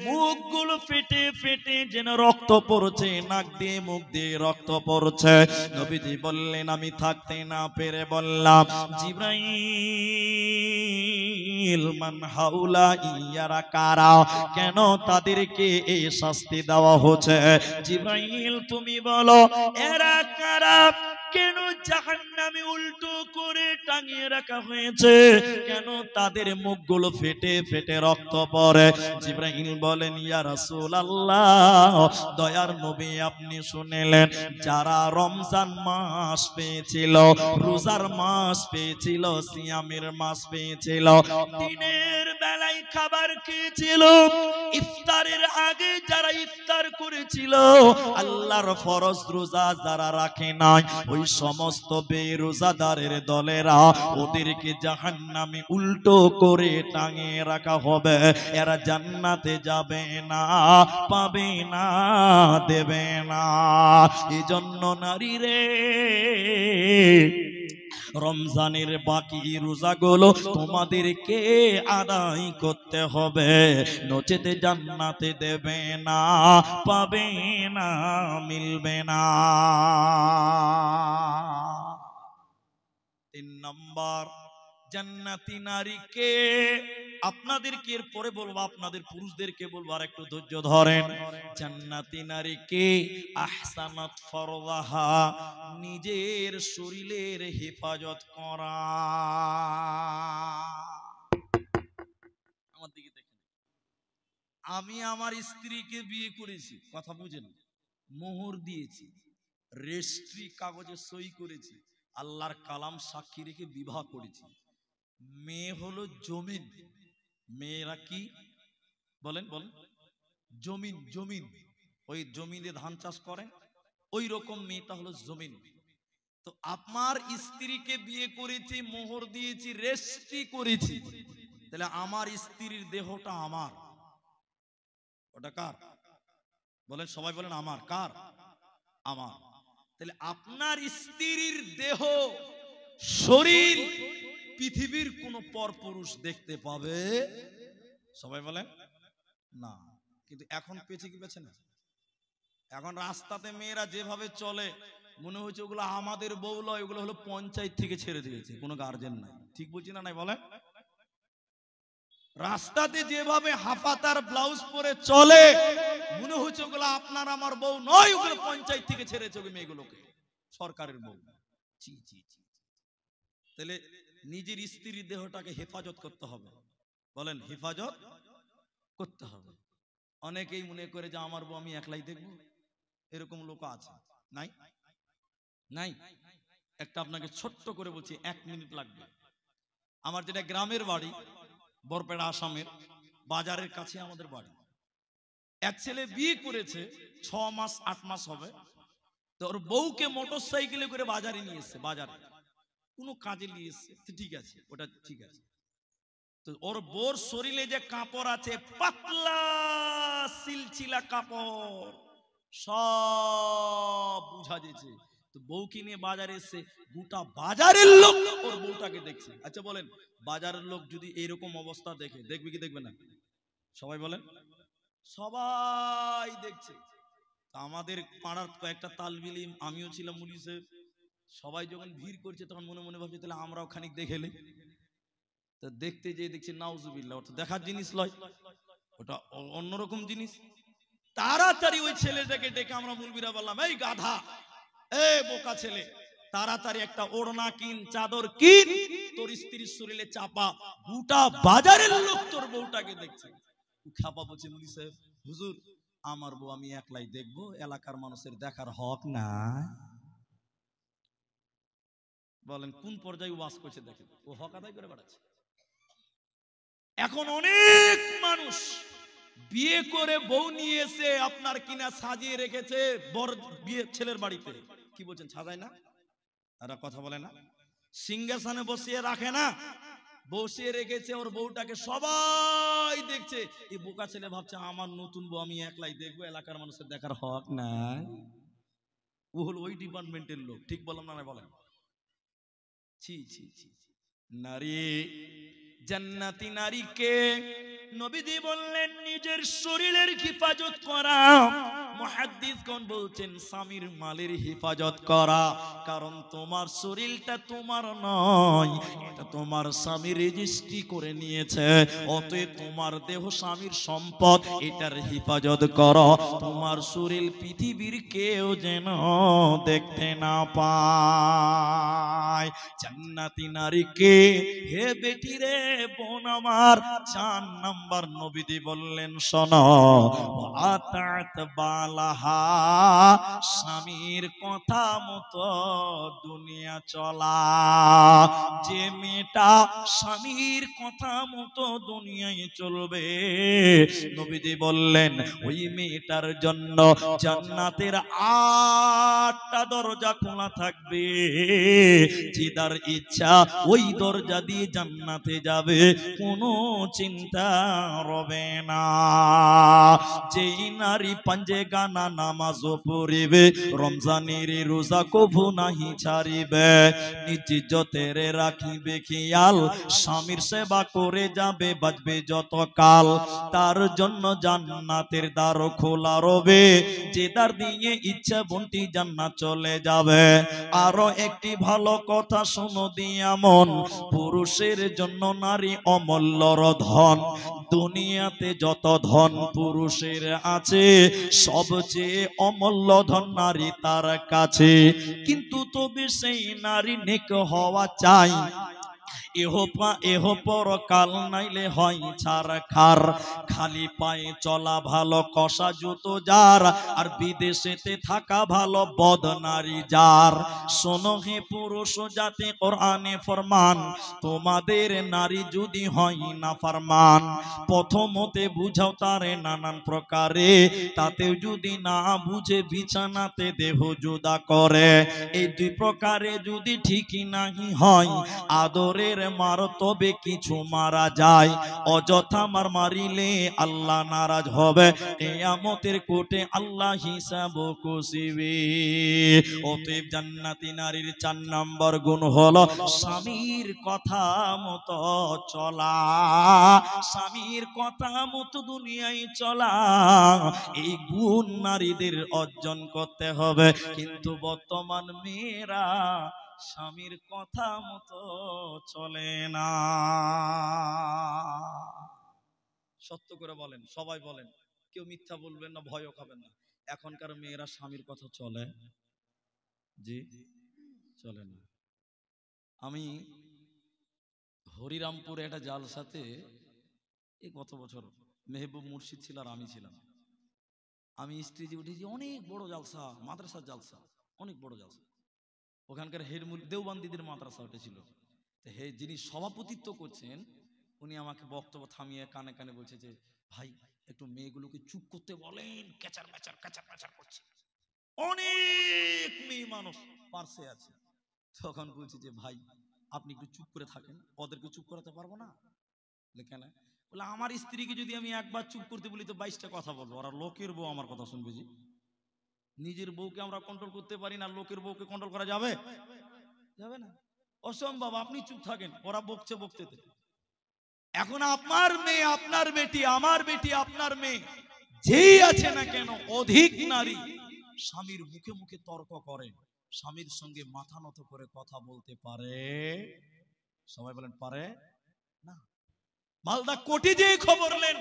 মুখগুলো ফেটে ফেটে যেন রক্ত পড়ছে, নাক দিয়ে মুখ দিয়ে রক্ত পড়ছে। নবীজি বললেন, আমি থাকতে না পেরে বললাম, জিবরাইল, মান হাউলা ইয়ারা কারা, কেন তাদেরকে এই শাস্তি দেওয়া হচ্ছে? জিবরাইল, তুমি বলো এরা কারা, কেন জাহান্নামে উল্টো করে টাঙিয়ে রাখা হয়েছে, কেন তাদের মুখগুলো ফেটে ফেটে রক্ত পড়ে? জিবরাইল বলেন, ইয়া রাসূলুল্লাহ, দয়ার নবী আপনি শুনলেন, যারা রমজান মাস পেয়েছিল, রোজার মাস পেয়েছিল, সিয়ামের মাস পেয়েছিল, দিনের বেলায় খাবার খেয়েছিল, ইফতারের আগে যারা ইফতার করেছিল, আল্লাহর ফরজ রোজা যারা রাখে নাই, ওই সমস্ত বেরোজাদারের দলেরা, ওদেরকে জাহান্নামে উল্টো করে টাঙিয়ে রাখা হবে। এরা জান্নাতে যাবে না, পাবে না, দেবে না। এজন্য নারী রে, রমজানের বাকি রোজাগুলো তোমাদেরকে আদায় করতে হবে, নচেতে জান্নাতে দেবে না, পাবে না, মিলবে না। 3 নম্বর, জান্নাতি নারীকে, আপনাদেরকে এরপরে বলবো, আপনাদের পুরুষদেরকে বলবো, আর একটু ধৈর্য ধরেন। জান্নাতি নারীকে আহসানাত ফরজাহা, নিজের শরীরের হেফাজত করা। আমার দিকে দেখেন, আমি আমার স্ত্রীকে বিয়ে করেছি, কথা বুঝেন, মোহর দিয়েছি, রেজিস্ট্রি কাগজে সই করেছি, আল্লাহর কালাম সাক্ষী রেখে বিবাহ করেছি। মেয়ে হলো জমিন। মেয়েরা কি বলেন বলেন? জমিন। জমিন, ওই জমিনে ধান চাষ করেন, ওই রকম মেয়েটা হলো জমিন। তো আপনার স্ত্রীকে বিয়ে করেছি, মোহর দিয়েছি, রেজিস্ট্রি করেছি, তাহলে আমার স্ত্রীর দেহটা আমার, ওটা কার? বলেন সবাই, বলেন আমার। কার? আমার। তাহলে আপনার স্ত্রীর দেহ, শরীর পৃথিবীর কোন পরপুরুষ দেখতে পাবে? সবাই বলেন না। কিন্তু এখন পেছে কি পেছে না? এখন রাস্তাতে মেয়েরা যেভাবে চলে, মনে হচ্ছে ওগুলো আমাদের বউ লয়, ওগুলো হলো পঞ্চায়েত থেকে ছেড়ে দিয়েছে, কোনো গার্জেন নাই। ঠিক বলছি না? নাই বলেন? রাস্তাতে যেভাবে হাফাতার ব্লাউজ পরে চলে, মনে হচ্ছে ওগুলো আপনার আমার বউ নয়, ওগুলো পঞ্চায়েত থেকে ছেড়েছে ওই মেয়েগুলোকে, সরকারের বউ। জি জি জি। তাহলে নিজের স্ত্রীর দেহটাকে হেফাজত করতে হবে। বলেন, হেফাজত করতে হবে। অনেকেই মনে করে যে আমার বউ আমি একলাই দেখবো, এরকম লোক আছে। নাই নাই। একটা আপনাকে ছোট্ট করে বলছি, 1 মিনিট লাগবে। আমার যেটা গ্রামের বাড়ি, বরপেড়া, আসামের বাজারের কাছে আমাদের বাড়ি। এক ছেলে বিয়ে করেছে, 6 মাস 8 মাস হবে। তো ওর বউকে মোটর সাইকেলে করে বাজারে নিয়ে এসছে, বাজারে কোনো কাজে নিয়ে এসছে, ঠিক আছে, ওটা ঠিক আছে। তো ওর বউর শরীরে যে কাপড় আছে, পাতলা সিলছিলা কাপড়, সব বুঝা যেছে। তো বউকে নিয়ে বাজারে এসছে, গোটা বাজারের লোক ওর বউটাকে দেখছে। আচ্ছা বলেন, বাজারের লোক যদি এরকম অবস্থা দেখে, দেখবে কি দেখবে না? সবাই বলেন, সবাই দেখছে। আমাদের পাড়ার কয়েকটা তালবিল ইলম, আমিও ছিলাম পুলিশে, সবাই যখন ভিড় করছে তখন মনে মনে ভাবছে তাহলে আমরাও খানিক দেখেলে। তো দেখতে যেয়ে দেখছি নাউজুবিল্লাহ, ওটা দেখার জিনিস লয়, ওটা অন্যরকম জিনিস। তাড়াতাড়ি ওই ছেলেটাকে ডেকে আমরা মুলবিরা বললাম, এই গাধা, এই বোকা ছেলে, তাড়াতাড়ি একটা ওড়না কিন, চাদর কিন, তোর স্ত্রীর শরীরে চাপা, গোটা বাজারের লোক তোর বউটাকে দেখছে। খাপা বলছে, মুলি সাহেব, হুজুর আমার বউ আমি একলাই দেখবো, এলাকার মানুষের দেখার হক নাই। বলেন কোন পর্যায়ে ওয়াজ করছে দেখেন, ও হক আদায় করে বেড়াচ্ছে। এখন অনেক মানুষ বিয়ে করে বউ নিয়ে এসে আপনার কিনা সাজিয়ে রেখেছে বর বিয়ে ছেলের বাড়িতে, কি বলছেন সাজায় না? তারা কথা বলে না, সিংহাসনে বসিয়ে রাখে না, বসিয়ে রেখেছে ওর বউটাকে, সবাই দেখছে। এই বোকা ছেলে ভাবছে আমার নতুন বউ আমি একলাই দেখবো, এলাকার মানুষের দেখার হক নাই। ও হলো ওই ডিপার্টমেন্টের লোক, ঠিক বললাম না? বলেন ছি ছি ছি। নারী জান্নাতি নারীকে নবীজি বললেন নিজের শরীরের হেফাজত করা। মুহাদ্দিসগণ বলছেন স্বামীর মালের হেফাজত করা, কারণ তোমার শরীরটা তোমার নয়, এটা তোমার স্বামী রেজিস্ট্রি করে নিয়েছে। অতএব তোমার দেহ স্বামীর সম্পদ, এটার হেফাজত করো। তোমার শরীর পৃথিবীর কেউ যেন দেখতে না পায়। জান্নাতি নারীকে, হে বেটি রে বোন আমার, 4 নাম্বার নবীজি বললেন শোনো, আতাত বালাহা, স্বামীর কথা মতো দুনিয়া চলা। যে মেয়েটা স্বামীর কথা মতো দুনিয়ায় চলবে, নবীজি বললেন ওই মেয়েটার জন্য জান্নাতের 8টা দরজা খোলা থাকবে। যার ইচ্ছা ওই দরজা দিয়ে জান্নাতে যাবে, কোনো চিন্তা রবে না। যেই নারী পাঞ্জে গানা নামাজ পড়িবে, রমজানের রোজা কভু নাহি ছাড়িবে, নিজ ইজ্জতের রাখিবে খেয়াল, স্বামীর সেবা করে যাবে বাঁচবে যত কাল, তার জন্য জান্নাতের দ্বার খোলা রবে। যে দ্বার দিয়ে ইচ্ছা বন্টি জান্নাত চলে যাবে। আরো একটি ভালো কথা শোনো দিয়া মন, পুরুষের জন্য নারী অমূল্যর ধন। দুনিয়াতে যত ধন পুরুষের আছে, সবচেয়ে অমূল্য ধন নারী তার কাছে। কিন্তু তবে সেই নারী নেক হওয়া চাই, এহ পরকাল নাইলে হয় ছারখার। খালি পায়ে চলা ভালো কষা জুতো যার, আর বিদেশেতে থাকা ভালো বদ নারী যার। শোনো হে পুরুষ জাতি, কোরআনে ফরমান, তোমাদের নারী যদি হয় না ফরমান, প্রথমতে বুঝাও তারে নানান প্রকারে, তাতেও যদি না বুঝে বিছানাতে দেহ জুদা করে। এই 2 প্রকারে যদি ঠিকই নাহি হয়, আদরের মার তবে কিছু মারা যায়, অযথা মারিলে আল্লাহ নারাজ হবে, কিয়ামতের কোর্টে আল্লাহ হিসাব কষিবে। অতএব জান্নাতি নারীর 4 নম্বর গুণ হলো স্বামীর কথা মতো চলা, স্বামীর কথা মতো দুনিয়ায় চলা। এই গুণ নারীদের অর্জন করতে হবে। কিন্তু বর্তমান মেয়েরা স্বামীর কথা মতো চলে না। সত্য করে বলেন, সবাই বলেন, কেউ মিথ্যা বলবেন না, ভয়ও খাবেন না। এখনকার মেয়েরা স্বামীর কথা চলে? জি চলে না। আমি হরিরামপুরে একটা জালসাতে, এই গত বছর মেহবুব মুর্শিদ ছিল আর আমি ছিলাম। আমি স্টেজে উঠেছি, অনেক বড় জালসা, মাদ্রাসার জালসা, অনেক বড় জালসা। ওখানকার হেডমুল দেওবন্দিদের মাদ্রাসা উঠেছিল। হে যিনি সভাপতিত্ব করছেন, উনি আমাকে বক্তব্য থামিয়ে কানে কানে বলছে যে ভাই একটু মেয়েগুলোকে চুপ করতে বলেন, ক্যাচার ম্যাচার ক্যাচার ম্যাচার করছে। অনেক মেয়ে মানুষ পার্শ্বে আছে। তখন বলছি যে ভাই আপনি একটু চুপ করে থাকেন, ওদেরকে চুপ করাতে পারবো না। কেন? বলে আমার স্ত্রীকে যদি আমি একবার চুপ করতে বলি তো 22টা কথা বলবো, ওরা লোকের বউ আমার কথা শুনবে। জি, নিজের বউকে আমরা কন্ট্রোল করতে পারি না, লোকের বউকে কন্ট্রোল করা যাবে? যাবে না, অসম্ভব। আপনি চুপ থাকেন, ওরা বকছে বকতে। এখন আপনার মেয়ে, আপনার বেটি, আমার বেটি, আপনার মেয়ে, যেই আছে না কেন, অধিক নারী স্বামীর মুখে মুখে তর্ক করে, স্বামীর সঙ্গে মাথা নত করে কথা বলতে পারে? সবাই বলেন পারে না। মালদা কোর্টে যে খবর নেন,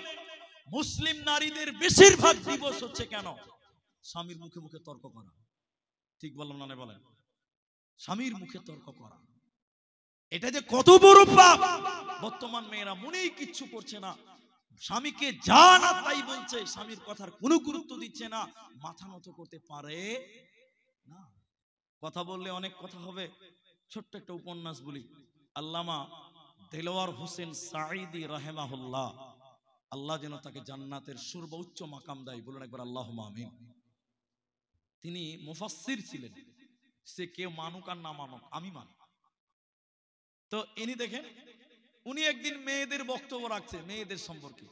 মুসলিম নারীদের বেশিরভাগ দিবস হচ্ছে কেন? স্বামীর মুখে মুখে তর্ক করা। ঠিক বললাম না? বলেন, স্বামীর মুখে তর্ক করা, এটা যে কত বড় পাপ। বর্তমান মেয়েরা মনেই কিচ্ছু করছে না, স্বামীকে যা না তাই বলছে, স্বামীর কথার কোনো গুরুত্ব দিচ্ছে না, মাথা নত করতে পারে না। কথা বললে অনেক কথা হবে, ছোট্ট একটা উপন্যাস বলি। আল্লামা দেলোয়ার হোসেন সাঈদী রাহিমাহুল্লাহ, আল্লাহ যেন তাকে জান্নাতের সর্বোচ্চ মাকাম দেয়, বলুন একবার আল্লাহুম্মা আমিন। তিনি মুফাসসির ছিলেন, সে কেউ মানুক আর না মানুক, আমি মানি। তো ইনি দেখেন, উনি একদিন মেয়েদের বক্তব্য রাখছে, মেয়েদের সম্পর্কে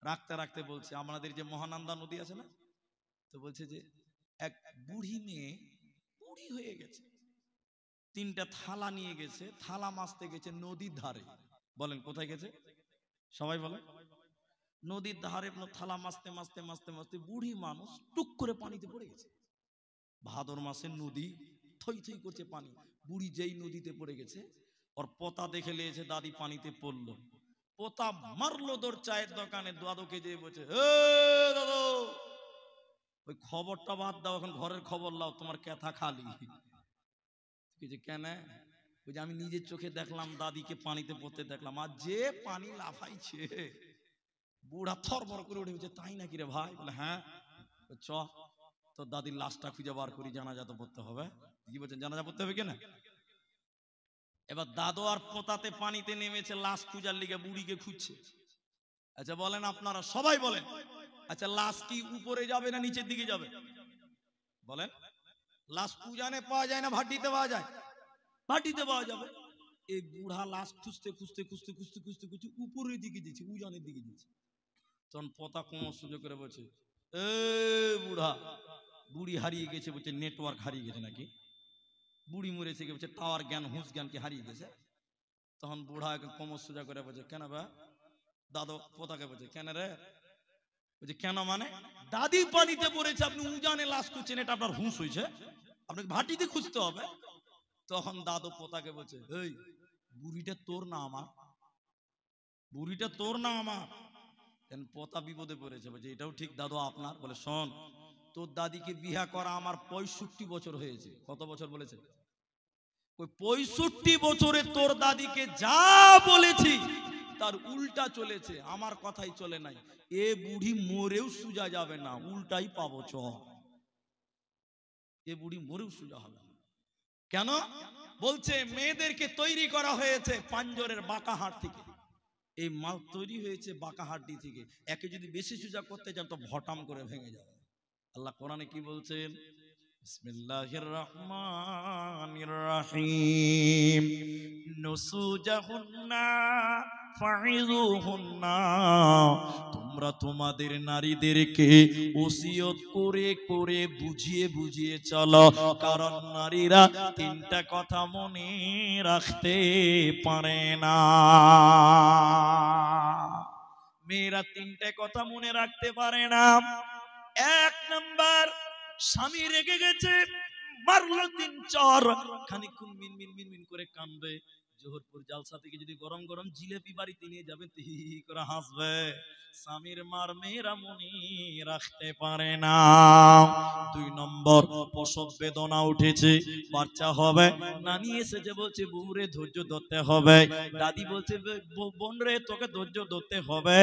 রাখতে রাখতে বলছে, আমাদের যে মহানন্দা নদী আছে না, তো বলছে যে এক বুড়ি মেয়ে, বুড়ি হয়ে গেছে, 3টা থালা নিয়ে গেছে, থালা মাছতে গেছে নদীর ধারে। বলেন কোথায় গেছে? সবাই বলে নদীর ধারে। থালা মাছতে মাছতে মাছতে মাছতে বুড়ি মানুষ টুক করে পানিতে পড়ে গেছে। ভাদর মাসের নদী, থই থই করছে পানি। বুড়ি যেই নদীতে পড়ে গেছে, ওর পোতা দেখে লিয়েছে, দাদি পানিতে পড়লো, পোতা মারলো দৌড় চায়ের দোকানে, দাদুকে যেয়ে বলছে, হে দাদু, ওই খবরটা বাদ দাও, এখন ঘরের খবর লাও, তোমার ক্যাথা খালি। কেন? ওই যে আমি নিজের চোখে দেখলাম, দাদিকে পানিতে পড়তে দেখলাম, আর যে পানি লাফাইছে, বুড়া থরবর করে উঠে বলছে, তাই নাকি রে ভাই? বলে হ্যাঁ। চ তো দাদির লাশটা খুঁজে বার করি, জানাজা তো পড়তে হবে। কি বলছেন, জানাজা পড়তে হবে কিনা? এবার দাদু আর পোতাতে পানিতে নেমেছে লাশ খুঁজার লিগে, বুড়িকে খুঁজছে। আচ্ছা বলেন আপনারা, সবাই বলেন, আচ্ছা লাশ কি উপরে যাবে না নিচের দিকে যাবে? বলেন। লাশ উজানে পাওয়া যায় না ভাটিতে পাওয়া যায়? ভাটিতে পাওয়া যাবে। এই বুড়া লাশ খুঁজতে খুঁজতে খুঁজতে খুঁজতে খুঁজতে খুঁজতে উপরের দিকে দিচ্ছে, উজানের দিকে দিচ্ছে। তখন পোতা কোমর সোজা করে বলছে, এ বুড়া, বুড়ি হারিয়ে গেছে, বলছে নেটওয়ার্ক হারিয়ে গেছে নাকি? বুড়ি মরেছে কি? বলছে টাওয়ার জ্ঞান, হুঁশ জ্ঞান কি হারিয়ে গেছে? তখন বুড়া কোমর সোজা করে বলছে, কেন বা? দাদু পোতাকে বলছে, কেন রে? বলছে কেন মানে? দাদি পানিতে পড়েছে, আপনি উজানে লাশ খুঁজছেন, এটা আপনার হুঁশ হয়েছে? আপনাকে ভাটিতে খুঁজতে হবে। তখন দাদু পোতাকে বলছে, এই বুড়িটা তোর না আমার? বুড়িটা তোর না আমার? পোতা বিপদে পড়েছে, বলছে এটাও ঠিক দাদু আপনার। বলে শোন, তোর দাদিকে বিয়া করা আমার 65 বছর হয়েছে। কত বছর বলেছে? ওই 65 বছরে তোর দাদিকে যা বলেছি তার উল্টা চলেছে, আমার কথাই চলে নাই। এ বুড়ি মরেও সুজা যাবে না, উল্টাই পাবো। চ এ বুড়ি মরেও সুজা হবে না। কেন? বলছে মেয়েদেরকে তৈরি করা হয়েছে পাঞ্জরের বাঁকা হাড় থেকে। এই মাল তৈরি হয়েছে বাঁকা হাড্ডি থেকে। একে যদি বেশি সুজা করতে চান তো ভটাম করে ভেঙে যাবে। আল্লাহ কোরআনে কি বলছেন? বিসমিল্লাহির রহমানির রহিম, নুসুজাহুন্না ফাইযুহুন্না, তোমরা তোমাদের নারীদেরকে ওসিয়ত করে করে বুঝিয়ে বুঝিয়ে চলো, কারণ নারীরা 3টা কথা মনে রাখতে পারে না। মেয়েরা 3টে কথা মনে রাখতে পারে না। 1 নাম্বার, স্বামী রেগে গেছে, মারলো 3 চর, খানিকক্ষণ মিনমিন মিনমিন করে কাঁদবে। জোহরপুর জালসা থেকে যদি গরম গরম জিলেপি বাড়িতে নিয়ে যাবে, হি করে হাসবে। স্বামীর মার মেয়েরা মনে রাখতে পারে না। 2 নম্বর, প্রসব বেদনা উঠেছে, বাচ্চা হবে, নানি এসেছে বলছে বউরে ধৈর্য ধরতে হবে, দাদি বলছে বোন রে তোকে ধৈর্য ধরতে হবে।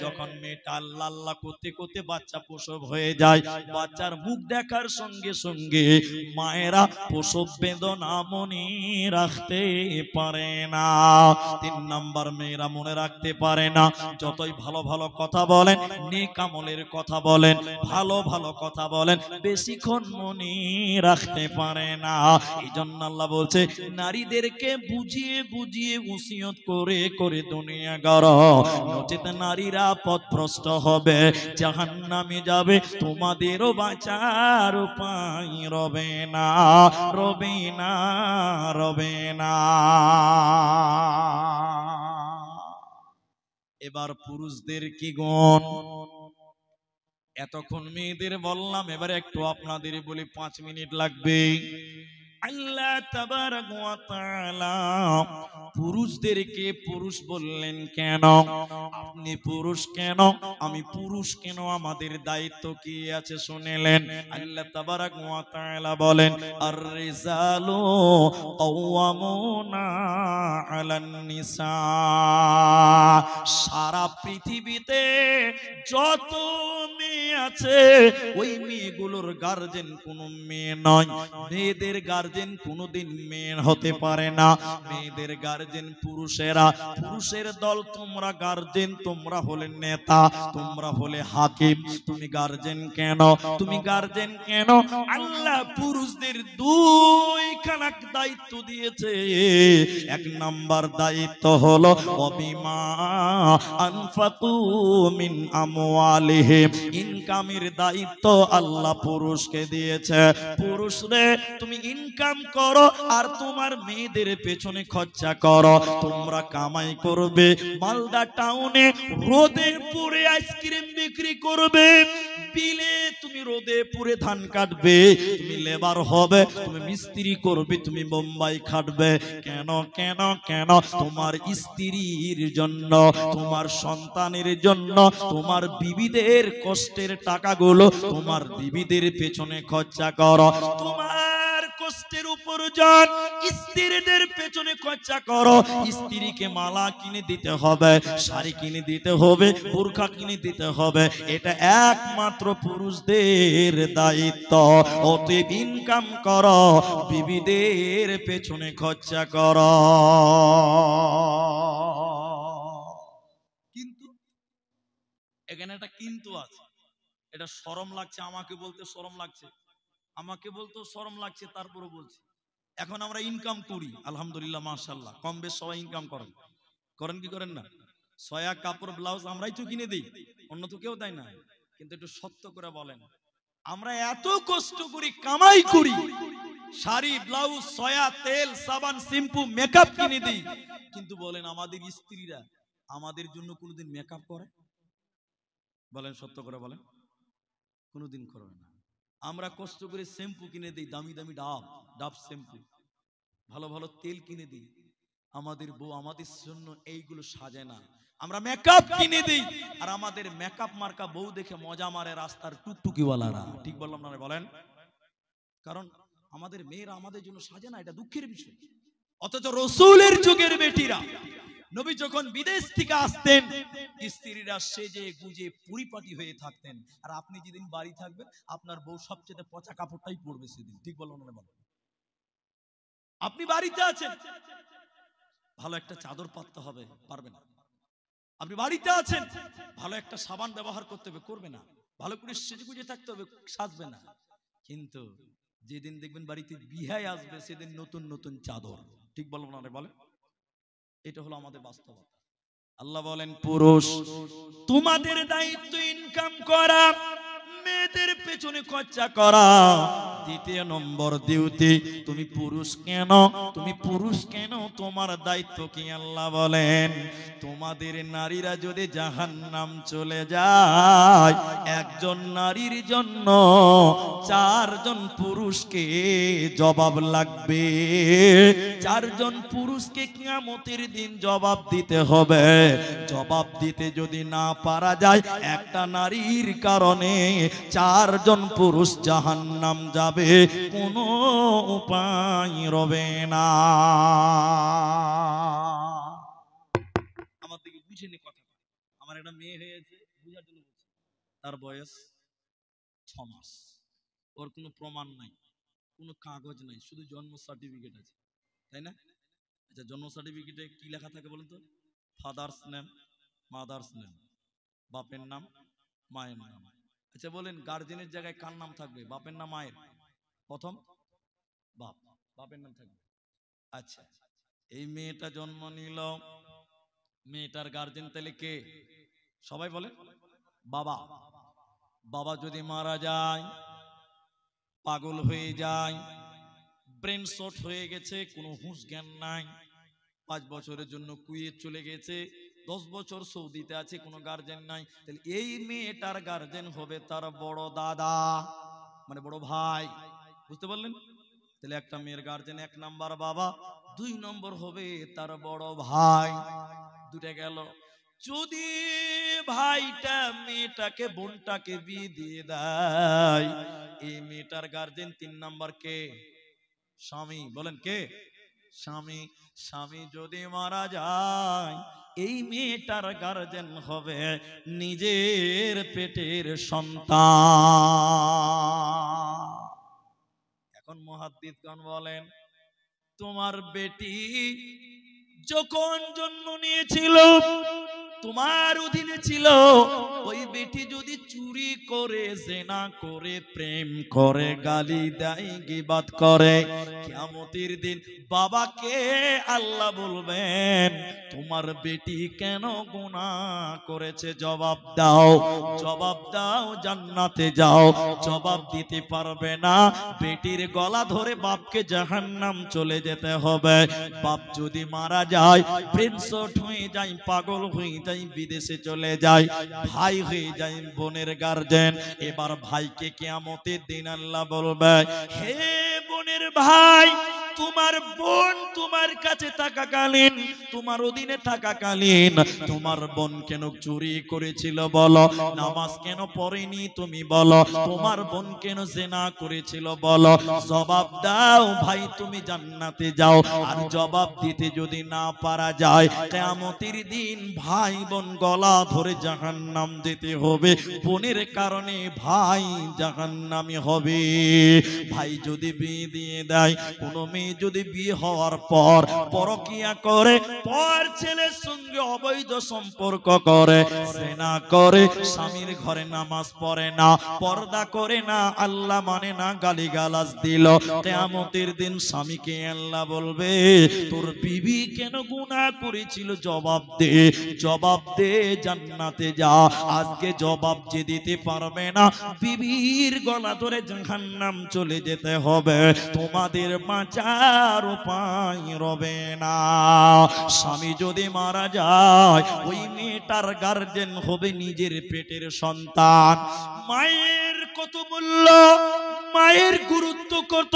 যখন মেয়েটা আল্লাহ আল্লাহ করতে করতে বাচ্চা প্রসব হয়ে যায়, বাচ্চার মুখ দেখার সঙ্গে সঙ্গে মায়েরা প্রসব বেদনা মনে রাখতে পারে না। 3 নাম্বার, মেয়েরা মনে রাখতে পারে না। যতই ভালো ভালো কথা বলেন, নেক আমলের কথা বলেন, ভালো ভালো কথা বলেন, বেশিক্ষণ মনে রাখতে পারে না। এই জন্য আল্লাহ বলছে নারীদেরকে বুঝিয়ে বুঝিয়ে ওসিয়ত করে করে দুনিয়া গড়ো, নচেত নারীরা পথভ্রষ্ট হবে, জাহান্নামে যাবে, তোমাদেরও বাঁচার উপায় রবে না, রবে না, রবে না। এবার পুরুষদের কি গুণ? এতক্ষণ মেয়েদের বললাম, এবার একটু আপনাদের বলি, 5 মিনিট লাগবে। আল্লাহ তাবারাক ওয়া তাআলা পুরুষদেরকে পুরুষ বললেন কেন? আপনি পুরুষ কেন, আমি পুরুষ কেন, আমাদের দায়িত্ব কি আছে শুনলেন। আল্লাহ তাবারাক ওয়া তাআলা বলেন, আর রিজালু কাওয়ামুনা আলান নিসা। সারা পৃথিবীতে যত মেয়ে আছে ওই মেয়েগুলোর গার্জেন কোনো মেয়ে নয়। মেয়েদের গার্জেন কোনোদিন মেয়ে হতে পারে না। মেয়েদের গার্জেন পুরুষেরা। পুরুষের দল তোমরা গার্জেন, তোমরা হলে নেতা, তোমরা হলে হাকিম। তুমি গার্জেন কেন? তুমি গার্জেন কেন? আল্লাহ পুরুষদের দুইখানা দায়িত্ব দিয়েছে। এক নাম্বার দায়িত্ব হলো অবিমা আনফাকু মিন আমওয়ালিহিম, ইনকামের দায়িত্ব আল্লাহ পুরুষকে দিয়েছে। পুরুষরে তুমি ইনকাম করো আর তোমার মেয়েদের পেছনে খরচা করো। তোমরা কামাই করবে, মালদা টাউনে রোদে পুড়ে আইসক্রিম বিক্রি করবে, বিলে তুমি রোদে পুড়ে ধান কাটবে, তুমি লেবার হবে, তুমি মিস্ত্রি করবে, তুমি বোম্বাই খাটবে। কেন কেন কেন? তোমার স্ত্রীর জন্য, তোমার সন্তানের জন্য, তোমার বিবিদের কষ্টের টাকাগুলো তোমার বিবিদের পেছনে খরচা করো। তোমার কষ্টের উপার্জন স্ত্রীদের পেছনে খরচা করো। স্ত্রীকে মালা কিনে দিতে হবে, শাড়ি কিনে দিতে হবে, বোরখা কিনে দিতে হবে। এটা একমাত্র পুরুষদের দায়িত্ব। অতএব ইনকাম করো, বিবিদের পেছনে খরচা করো। কিন্তু এখানে একটা কিন্তু আছে, এটা শরম লাগছে, আমাকে বলতে শরম লাগছে, আমাকে বলতেও শরম লাগছে, তারপরে বলছি। এখন আমরা ইনকাম করি আলহামদুলিল্লাহ, মাশাআল্লাহ, কম বেশ সবাই ইনকাম করেন, করেন কি করেন না? সয়া কাপড় ব্লাউজ আমরাই তো কিনে দিই, অন্য তো কেউ দেয় না। কিন্তু একটু সত্য করে বলেন, আমরা এত কষ্ট করি, কামাই করি, শাড়ি ব্লাউজ সয়া তেল সাবান শ্যাম্পু মেকআপ কিনে দিই, কিন্তু বলেন আমাদের স্ত্রীরা আমাদের জন্য কোনোদিন মেকআপ করে? বলেন সত্য করে বলেন, কোনোদিন করবে না। আমরা কষ্ট করে শ্যাম্পু কিনে দিই, দামি দামি ডাব শ্যাম্পু, ভালো ভালো তেল কিনে দিই, আমাদের বউ আমাদের জন্য এইগুলো সাজায় না। আমরা মেকআপ কিনে দিই, আর আমাদের মেকআপ মার্কা বউ দেখে মজা মারে রাস্তার টুকটুকিওয়ালারা। ঠিক বললাম না বলেন? কারণ আমাদের মেয়েরা আমাদের জন্য সাজে না, এটা দুঃখের বিষয়। অথচ রাসূলের যুগের বেটিরা, নবী যখন বিদেশ থেকে আসতেন, স্ত্রীরা সেজে গুজে পরিপাটি হয়ে থাকতেন। আর আপনি যেদিন বাড়ি থাকবেন, আপনার বউ সবচেয়ে পচা কাপড়টাই পরবে সেদিন। ঠিক বললাম না বলেন? আপনি বাড়িতে আছেন, ভালো একটা চাদর পাততে হবে, পারবে না। আপনি বাড়িতে আছেন, ভালো একটা সাবান ব্যবহার করতে হবে, করবে না। ভালো করে সেজে গুজে থাকতে হবে, সাজবে না। কিন্তু যেদিন দেখবেন বাড়িতে বিহায় আসবে, সেদিন নতুন নতুন চাদর। ঠিক বললাম না বলেন? এটা হলো আমাদের বাস্তবতা। আল্লাহ বলেন, পুরুষ তোমাদের দায়িত্ব ইনকাম করা, মেয়েদের পেছনে খরচা করা। দ্বিতীয় নম্বর ডিউটি, তুমি পুরুষ কেন, তুমি পুরুষ কেন, তোমার দায়িত্ব কি? আল্লাহ বলেন, তোমাদের নারীরা যদি জাহান্নাম চলে যায়, একজন নারীর জন্য 4 জন পুরুষকে জবাব লাগবে। 4 জন পুরুষকে কিয়ামতের দিন জবাব দিতে হবে। জবাব দিতে যদি না পারা যায়, একটা নারীর কারণে 4 জন পুরুষ জাহান্নাম যাবে, কোনো উপায় রবে না। আমার দিকে বুঝেনি কথা। আমার একটা মেয়ে হয়েছে, বুঝার জন্য বলছি। তার বয়স 6 মাস, ওর কোনো প্রমাণ নাই, কোনো কাগজ নাই, শুধু জন্ম সার্টিফিকেট আছে, তাই না? আচ্ছা, জন্ম সার্টিফিকেটে কি লেখা থাকে বলেন তো? ফাদার্স নেম, মাদার্স নেম, বাপের নাম, মায়ের নাম। আচ্ছা বলেন, গার্জেনের জায়গায় কার নাম থাকবে, বাপের নাম মায়ের? প্রথম বাপ, বাপের নাম থাকবে। আচ্ছা, এই মেয়েটা জন্ম নিল, মেয়েটার গার্জেন তাহলে কে? সবাই বলে বাবা। বাবা যদি মারা যায়, পাগল হয়ে যায়, ব্রেন শট হয়ে গেছে, কোনো হুঁশ জ্ঞান নাই, 5 বছরের জন্য কুয়েত চলে গেছে, 10 বছর সৌদিতে আছে, কোনো গার্জেন নাই, তাহলে এই মেয়েটার গার্জেন হবে তার বড় দাদা, মানে বড় ভাই। বুঝতে পারলেন? তাহলে একটা মেয়ের গার্জেন 1 নাম্বার বাবা, দুই নম্বর হবে তার বড় ভাই। দুটা গেল। যদি ভাইটা মেয়েটাকে বোনটাকে বিয়ে দিয়ে দেয়, এই মেয়েটার গার্জেন 3 নম্বর কে? স্বামী। বলেন কে? স্বামী। স্বামী যদি মারা যায়, এই মেয়েটার গার্জেন হবে নিজের পেটের সন্তান। এখন মুহাদ্দিসগণ বলেন, তোমার বেটি যখন জন্ম নিয়েছিল, তোমার অধীনে ছিল, ওই বেটি যদি চুরি করে, জিনা করে, প্রেম করে, গালি দেয়, গীবাত করে, কিয়ামতের দিন বাবাকে আল্লাহ বলবেন, তোমার বেটি কেন গুনাহ করেছে? জবাব দাও, জবাব দাও, জান্নাতে যাও। জবাব দিতে পারবে না, বেটির গলা ধরে বাপকে জাহান্নাম চলে যেতে হবে। বাপ যদি মারা যায়, প্রিন্সট হয়ে যায়, পাগল হয়ে যায়, বিদেশে চলে যায়, ভাই হয়ে যায় বোনের গার্জেন। এবার ভাইকে কিয়ামতের দিন আল্লাহ বলবে, হে বোনের ভাই, তোমার বোন তোমার কাছে থাকাকালীন, তোমার অধীনে থাকাকালীন, তোমার বোন কেন চুরি করেছিল বলো? নামাজ কেন পড়েনি তুমি বলো? তোমার বোন কেন জিনা করেছিল বলো? জবাব দাও, ভাই তুমি জান্নাতে যাও। আর জবাব দিতে যদি না পারা যায়, কিয়ামতের দিন ভাই বোন গলা ধরে জাহান্নাম যেতে হবে। বোনের কারণে ভাই জাহান্নামী হবে। ভাই যদি বিয়ে দিয়ে দেয়, কোনো মেয়ে যদি বিয়ে হওয়ার পর পরকিয়া করে, পর ছেলের সঙ্গে অবৈধ সম্পর্ক করে, জিনা করে, স্বামীর ঘরে নামাজ পড়ে না, পর্দা করে না, আল্লাহ মানে না, গালিগালাজ দিল, কিয়ামতের দিন স্বামীকে আল্লাহ বলবে, তোর বিবি কেন গুনাহ করেছিল? জবাব দে, জবাব দে, জান্নাতে যা। আজকে জবাব যে দিতে পারবে না, বিবির গলা ধরে জাহান্নাম চলে যেতে হবে। তোমাদের বাঁচার উপায় রবে না। স্বামী যদি মারা যায়, ওই মেয়েটার গার্জেন হবে নিজের পেটের সন্তান। মায়ের কত মূল্য, মায়ের গুরুত্ব কত,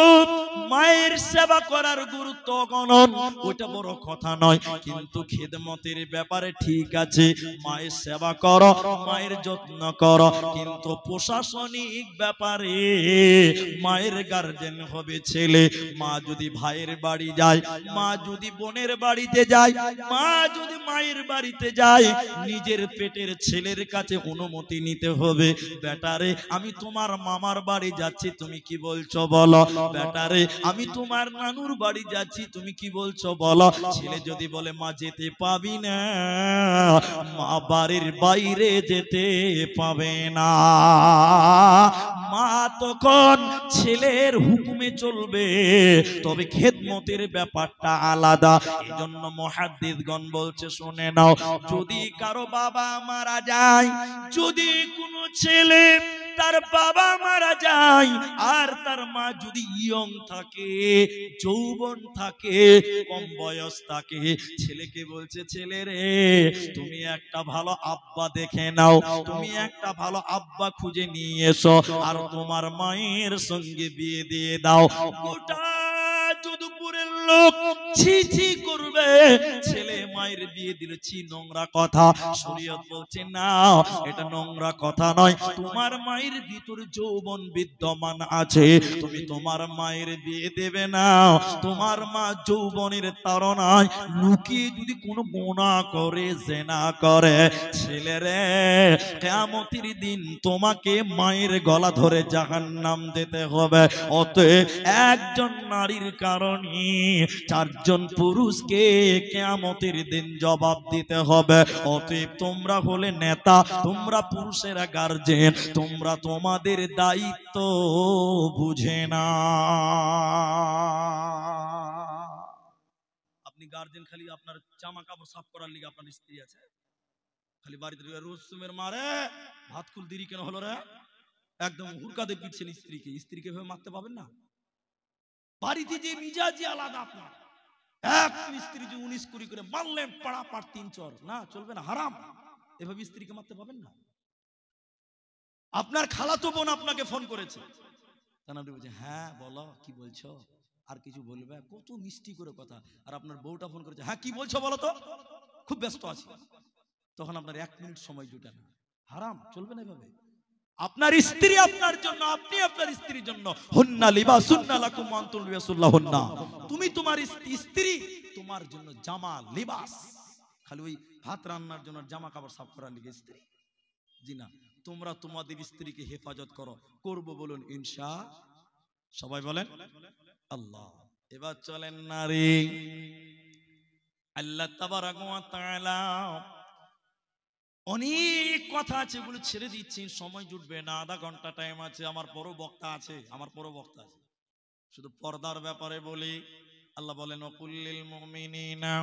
মায়ের সেবা করার গুরুত্ব অগণন, ওটা বড় কথা নয়। কিন্তু খেদমতের ব্যাপারে ঠিক আছে, মায়ের সেবা করো, মায়ের যত্ন করো, কিন্তু প্রশাসনিক ব্যাপারে মায়ের গার্জেন হবে ছেলে। মা যদি ভাইয়ের বাড়ি যায়, মা যদি বোনের বাড়িতে যায়, মা যদি মায়ের বাড়িতে যায়, নিজের পেটের ছেলের কাছে অনুমতি নিতে হবে। বেটারে, আমি তোমার মামার বাড়ি যাচ্ছি, তুমি কি বলছো বলো? বেটারে, আমি তোমার নানুর বাড়ি যাচ্ছি, তুমি কি বলছো বলো? ছেলে যদি বলে মা যেতে পাবি না, মা বাড়ির বাইরে যেতে পাবে না। মা তখন ছেলের হুকুমে চলবে, তবে খেদমতের ব্যাপারটা আলাদা। এজন্য মুহাদ্দিসগণ বলছে, শুনে নাও, যদি কারো বাবা মারা যায়, যদি কোনো ছেলে তার বাবা মারা যায়, আর তার মা যদি ইয়ং থাকে, যৌবন থাকে, কম বয়স থাকে, ছেলেকে বলছে, ছেলে রে, তুমি একটা ভালো আব্বা দেখে নাও, তুমি একটা ভালো আব্বা খুঁজে নিয়ে এসো, আর তোমার মায়ের সঙ্গে বিয়ে দিয়ে দাও। গোটা যদুপুরের লোক ছি ছি করবে, ছেলে মায়ের বিয়ে দিল, ছি, নোংরা কথা। শরীয়ত বলছে না, এটা নোংরা কথা নয়। তোমার মায়ের ভিতরে যৌবন বিদ্যমান আছে, তুমি তোমার মায়ের বিয়ে দেবে না। তোমার মা যৌবনের তাড়নায় লুকিয়ে যদি কোনো গুনাহ করে, জিনা করে, ছেলেরে, কিয়ামতের দিন তোমাকে মায়ের গলা ধরে জাহান্নাম যেতে হবে। অতএব একজন নারীর কারণে 4 জন পুরুষকে কিয়ামতের দিন জবাব দিতে হবে। অতএব তোমরা হলে নেতা, তোমরা পুরুষেরা গার্জেন, তোমরা তোমাদের দায়িত্ব বুঝে না। আপনি গার্জেন, খালি আপনার জামা কাপড় সাফ করার লিগে আপনার স্ত্রী আছে, খালি বাড়িতে রোজ সুমের মারে, ভাত খুল দেরি কেন হলো রে, একদম হুরকাতে পিটছেন স্ত্রীকে। স্ত্রীকে ভেবে মারতে পাবেন না। বাড়িতে যে মিজাজি আলাদা আপনার, এক স্ত্রী যে 19-20 করে মারলেন, পাড়া পাড় 3 চর, না চলবে না, হারাম। এভাবে স্ত্রীকে মারতে পাবেন না। আপনার খালাতো বোন আপনাকে ফোন করেছে, তা না বলছে, হ্যাঁ বলো কি বলছো, আর কিছু বলবে, কত মিষ্টি করে কথা। আর আপনার বউটা ফোন করেছে, হ্যাঁ কি বলছো বলো তো, খুব ব্যস্ত আছি। তখন আপনার 1 মিনিট সময় জুটে না। হারাম, চলবে না এভাবে। আপনার স্ত্রী আপনার জন্য, আপনি আপনার স্ত্রীর জন্য। হুন্না লিবাসুন্না লাকুম ওয়া আনতুম লিবাসুল্লাহুন্না। তুমি তোমার স্ত্রী তোমার জন্য জামা, লিবাস। খালি ওই ভাত রান্নার জন্য জামা কাপড় সাফ করার লিগে স্ত্রী? জি না, তোমরা তোমাদের স্ত্রীকে হেফাজত করো। করব বলুন ইনশাআল্লাহ। সবাই বলেন আল্লাহ। এবার চলেন নারী। আল্লাহ তাবারাকা ওয়া তাআলা অনেক কথা আছে, এগুলো ছেড়ে দিচ্ছি, সময় জুটবে না, আধা ঘন্টা টাইম আছে। আমার বড় বক্তা আছে, শুধু পর্দার ব্যাপারে বলি। আল্লাহ বলেন ওয়াকুল্লিল মুমিনিনা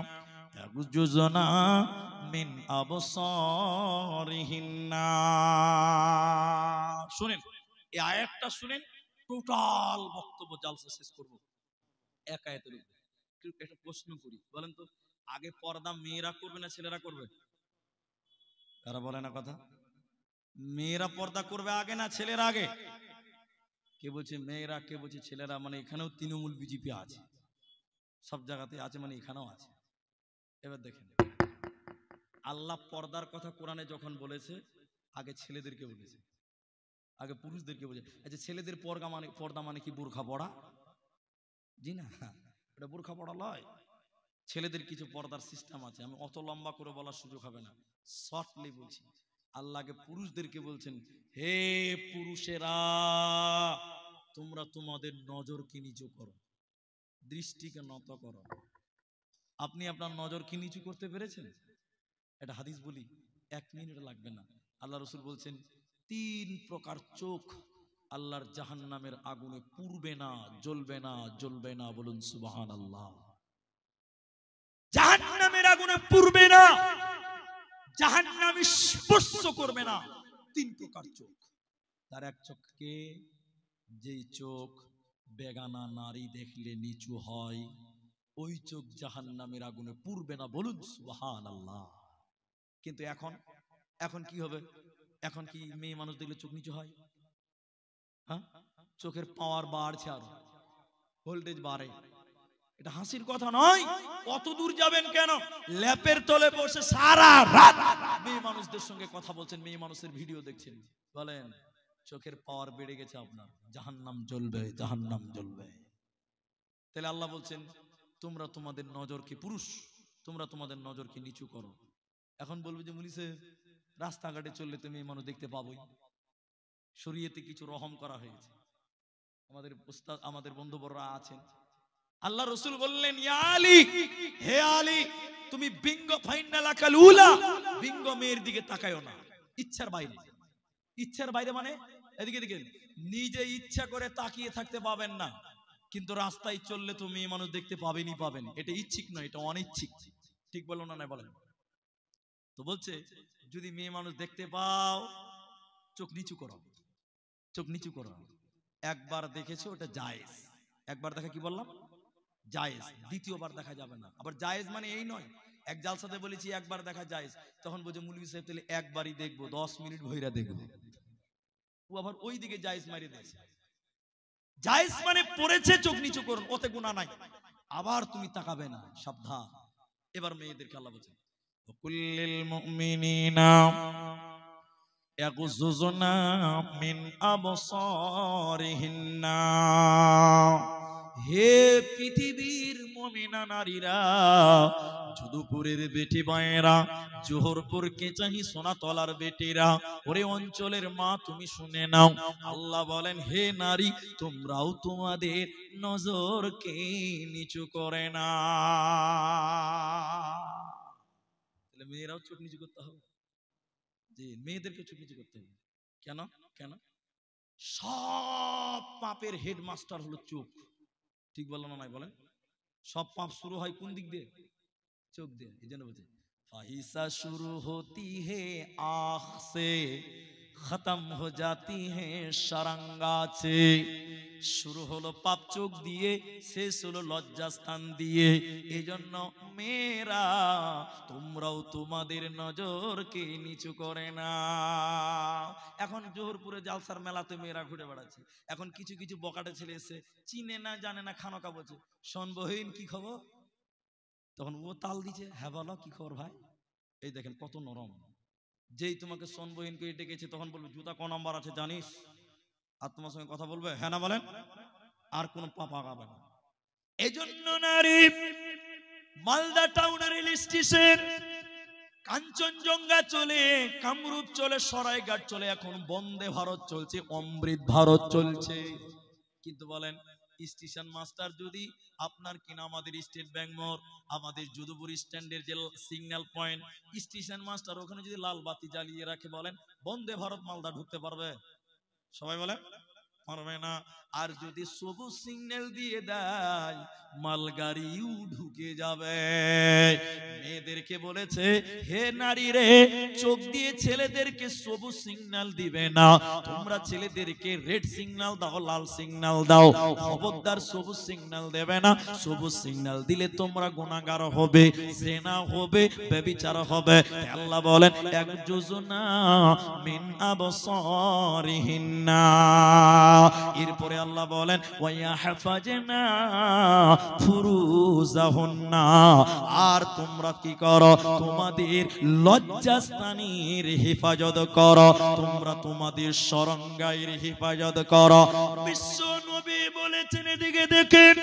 ইয়াগুযুনা মিন আবসারিহিন্না। শুনেন এই আয়াতটা, শুনেন, টোটাল বক্তব্য জালসা শেষ করব এক আয়াতের উপরে। একটা প্রশ্ন করি, বলেন তো, আগে পর্দা মেয়েরা করবে না ছেলেরা করবে? তারা বলে না কথা। মেয়েরা পর্দা করবে আগে না ছেলেরা আগে? কে বলছে মেয়েরা, কে বলছে ছেলেরা? মানে এখানেও তৃণমূল বিজেপি আছে, সব জায়গাতে আছে, মানে এখানেও আছে। এবার দেখেন, আল্লাহ পর্দার কথা কোরআনে যখন বলেছে, আগে ছেলেদেরকে বলেছে, আগে পুরুষদেরকে বলেছে। আচ্ছা, ছেলেদের পর্দা মানে কি বোরখা পড়া? জি না, এটা বোরখা পড়া লয়। ছেলেদের কিছু পর্দার সিস্টেম আছে, আমি অত লম্বা করে বলার সুযোগ হবে না, শর্টলি বলছি। আল্লাহকে পুরুষদেরকে বলছেন, হে পুরুষেরা, তোমরা তোমাদের নজরকে নিচু করো, দৃষ্টিকে নত করো। আপনি আপনার নজরকে নিচু করতে পেরেছেন? এটা হাদিস বলি, 1 মিনিট লাগবে না। আল্লাহ রাসূল বলছেন 3 প্রকার চোখ আল্লাহর জাহান্নামের আগুনে পুড়বে না, জ্বলবে না, জ্বলবে না। বলুন সুবহানাল্লাহ। জাহান্নামের আগুনে পুড়বে না, জাহান্নাম স্পর্শ করবে না। 3 প্রকার চোখ। তার এক চোখকে, যেই চোখ বেগানা নারী দেখলে নিচু হয়, ওই চোখ জাহান্নামের আগুনে পুড়বে না। বলুন সুবহানাল্লাহ। কিন্তু এখন কি হবে? এখন কি মেয়ে মানুষ দেখলে চোখ নিচু হয়? হ্যাঁ, চোখের পাওয়ার বাড়ছে, আর ভোল্টেজ বাড়ে। এটা হাসির কথা নয়। কত দূর যাবেন কেন? ল্যাপের তলে বসে সারা রাত মেয়ে মানুষদের সঙ্গে কথা বলছেন, মেয়ে মানুষের ভিডিও দেখছেন, বলেন চোখের পাওয়ার বেড়ে গেছে আপনার, জাহান্নাম জ্বলবে, জাহান্নাম জ্বলবে। তাহলে আল্লাহ বলছেন, তোমরা তোমাদের নজরকে, পুরুষ তোমরা তোমাদের নজরকে নিচু করো। এখন বলবে যে মুলি সাহেব, রাস্তাঘাটে চললে তো মেয়ে মানুষ দেখতে পাবোই, শরীয়তে কিছু রহম করা হয়েছে। আমাদের উস্তাদ, আমাদের বন্ধুবররা আছেন। আল্লাহ রাসূল বললেন, ইয়া আলী, হে আলী, তুমি বিঙ্গ ফাইনালাকাল উলা, বিঙ্গ মেয়ের দিকে তাকায়ও না, ইচ্ছার বাইরে। ইচ্ছার বাইরে মানে এদিকে দিকে নিজে ইচ্ছা করে তাকিয়ে থাকতে পাবেন না, কিন্তু রাস্তায় চললে তো মেয়ে মানুষ দেখতে পাবেনই পাবেন। এটা ইচ্ছিক নয়, এটা অনিচ্ছিক। ঠিক বলো না? না বলেন তো। বলছে যদি মেয়ে মানুষ দেখতে পাও, চোখ নিচু করো, চোখ নিচু করো। একবার দেখেছো, ওটা জায়েজ। একবার দেখা, কি বললাম, জায়েজ। দ্বিতীয়বার দেখা যাবে না। আবার জায়েজ মানে এই নয়, এক জালসাতে বলেছি একবার দেখা জায়েজ, তখন বলছে মুলবি সাহেব তাহলে একবারই দেখবো, 10 মিনিট ভইরা দেখবো। ও আবার ওই দিকে জায়েজ মারি দিয়েছে। জায়েজ মানে পড়েছে, চোখ নিচু করুন, ওতে গুনাহ নাই। আবার তুমি তাকাবে না, সাবধান। এবার মেয়েদেরকে আল্লাহ বলছেন, কুল্লিল মুমিনিনা ইয়াগুযুনা মিন আবসারিহিন্না। হে পৃথিবীর মুমিনা নারীরা, যদুপুরের বেটি মায়েরা, জোহরপুর কেচাহি সোনাতলার বেটিরা, ওরে অঞ্চলের মা, তুমি শুনে নাও। আল্লাহ বলেন, হে নারী, তোমরাও তোমাদের নজরকে নিচু করে না। তাহলে মেয়েরাও চোখ নিচু করতে হবে। জি, মেয়েদেরকে চোখ নিচু করতে হবে। কেন? কেন? সব পাপের হেডমাস্টার হলো চোখ। ঠিক বললাম না? নাই বলেন। সব পাপ শুরু হয় কোন দিক দিয়ে? চোখ দিয়ে। এই জন্য বলছে, ফাহিসা শুরু হতি হে আখ সে, খতম হো জাতি হ্যাঁ সারাঙ্গাছে। শুরু হলো পাপ চোখ দিয়ে, শেষ হলো লজ্জাস্থান দিয়ে। এজন্য মেয়েরা তোমরাও তোমাদের নজরকে নিচু করে না। এখন জোহরপুরে জালসার মেলাতে মেয়েরা ঘুরে বেড়াচ্ছে। এখন কিছু কিছু বকাটে ছেলে এসে চিনে না জানে না খানকা বলছে, শোন বহিন কি খবর? তখন ও তাল দিচ্ছে, হ্যাঁ বলো কি খবর ভাই। এই দেখেন কত নরম। যেই তোমাকে শোন বহিনকে ডেকেছে তখন বলবে জুতা ক নাম্বার আছে জানিস? আর তোমার সঙ্গে কথা বলবে, হ্যাঁ না বলেন, আর কোনো পাপ আগাবে না। এজন্য নারী মালদা টাউনের রেল স্টেশন, কাঞ্চনজঙ্ঘা চলে, কামরূপ চলে, সরাইঘাট চলে, এখন বন্দে ভারত চলছে, অমৃত ভারত চলছে। কিন্তু বলেন স্টেশন মাস্টার যদি আপনার কিনা আমাদের স্টেট ব্যাংক মোড়, আমাদের যদুপুর স্ট্যান্ডের যে সিগন্যাল পয়েন্ট, স্টেশন মাস্টার ওখানে যদি লাল বাতি জ্বালিয়ে রাখে, বলেন বন্দে ভারত মালদা ঢুকতে পারবে? সবাই বলেন পারবে না। আর যদি সবুজ সিগন্যাল দিয়ে দেয়, মালগাড়িও ঢুকে যাবে। মেয়েদেরকে বলেছে, হে নারী রে, চোখ দিয়ে ছেলেদেরকে সবুজ সিগন্যাল দিবে না, তোমরা ছেলেদেরকে রেড সিগন্যাল দাও, লাল সিগন্যাল দাও, খবরদার সবুজ সিগন্যাল দেবে না। সবুজ সিগন্যাল দিলে তোমরা গুনাহগার হবে, জেনা হবে, ব্যভিচার হবে। আল্লাহ বলেন এক যোজনা মিন আবসারিহিন্না। এরপরে আল্লাহ বলেন ওয়ায়াহফাজনা ফুরুজাহুন্না, আর তোমরা কি করো, তোমাদের লজ্জাস্থানের হেফাজত করো, তোমরা তোমাদের শরঙ্গায়ের হেফাজত করো। বিশ্ব নবী বলেছেন, এদিকে দেখেন,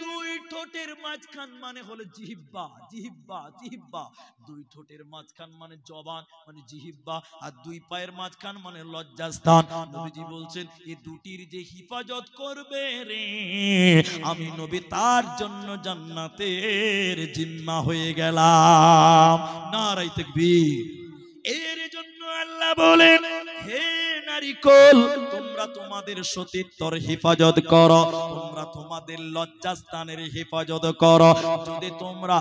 দুই ঠোঁটের মাঝখান মানে হলো জিহ্বা, জিহ্বা, জিহ্বা। দুই ঠোঁটের মাঝখান মানে জবান মানে জিহ্বা, আর দুই পায়ের মাঝখান মানে লজ্জাস্থান। নবীজি বলছেন এই দুটির যে হিফাজত করবে রে, আমি নবী তার জন্য জান্নাতের জিম্মা হয়ে গেলাম। নারায়ে তাকবীর। এর জন্য আল্লাহ বলেন, হে নারীকুল, তোমরা তোমাদের সতীত্বর হেফাজত করো, তোমরা তোমাদের লজ্জাস্থানের হেফাজত করো। যদি তোমরা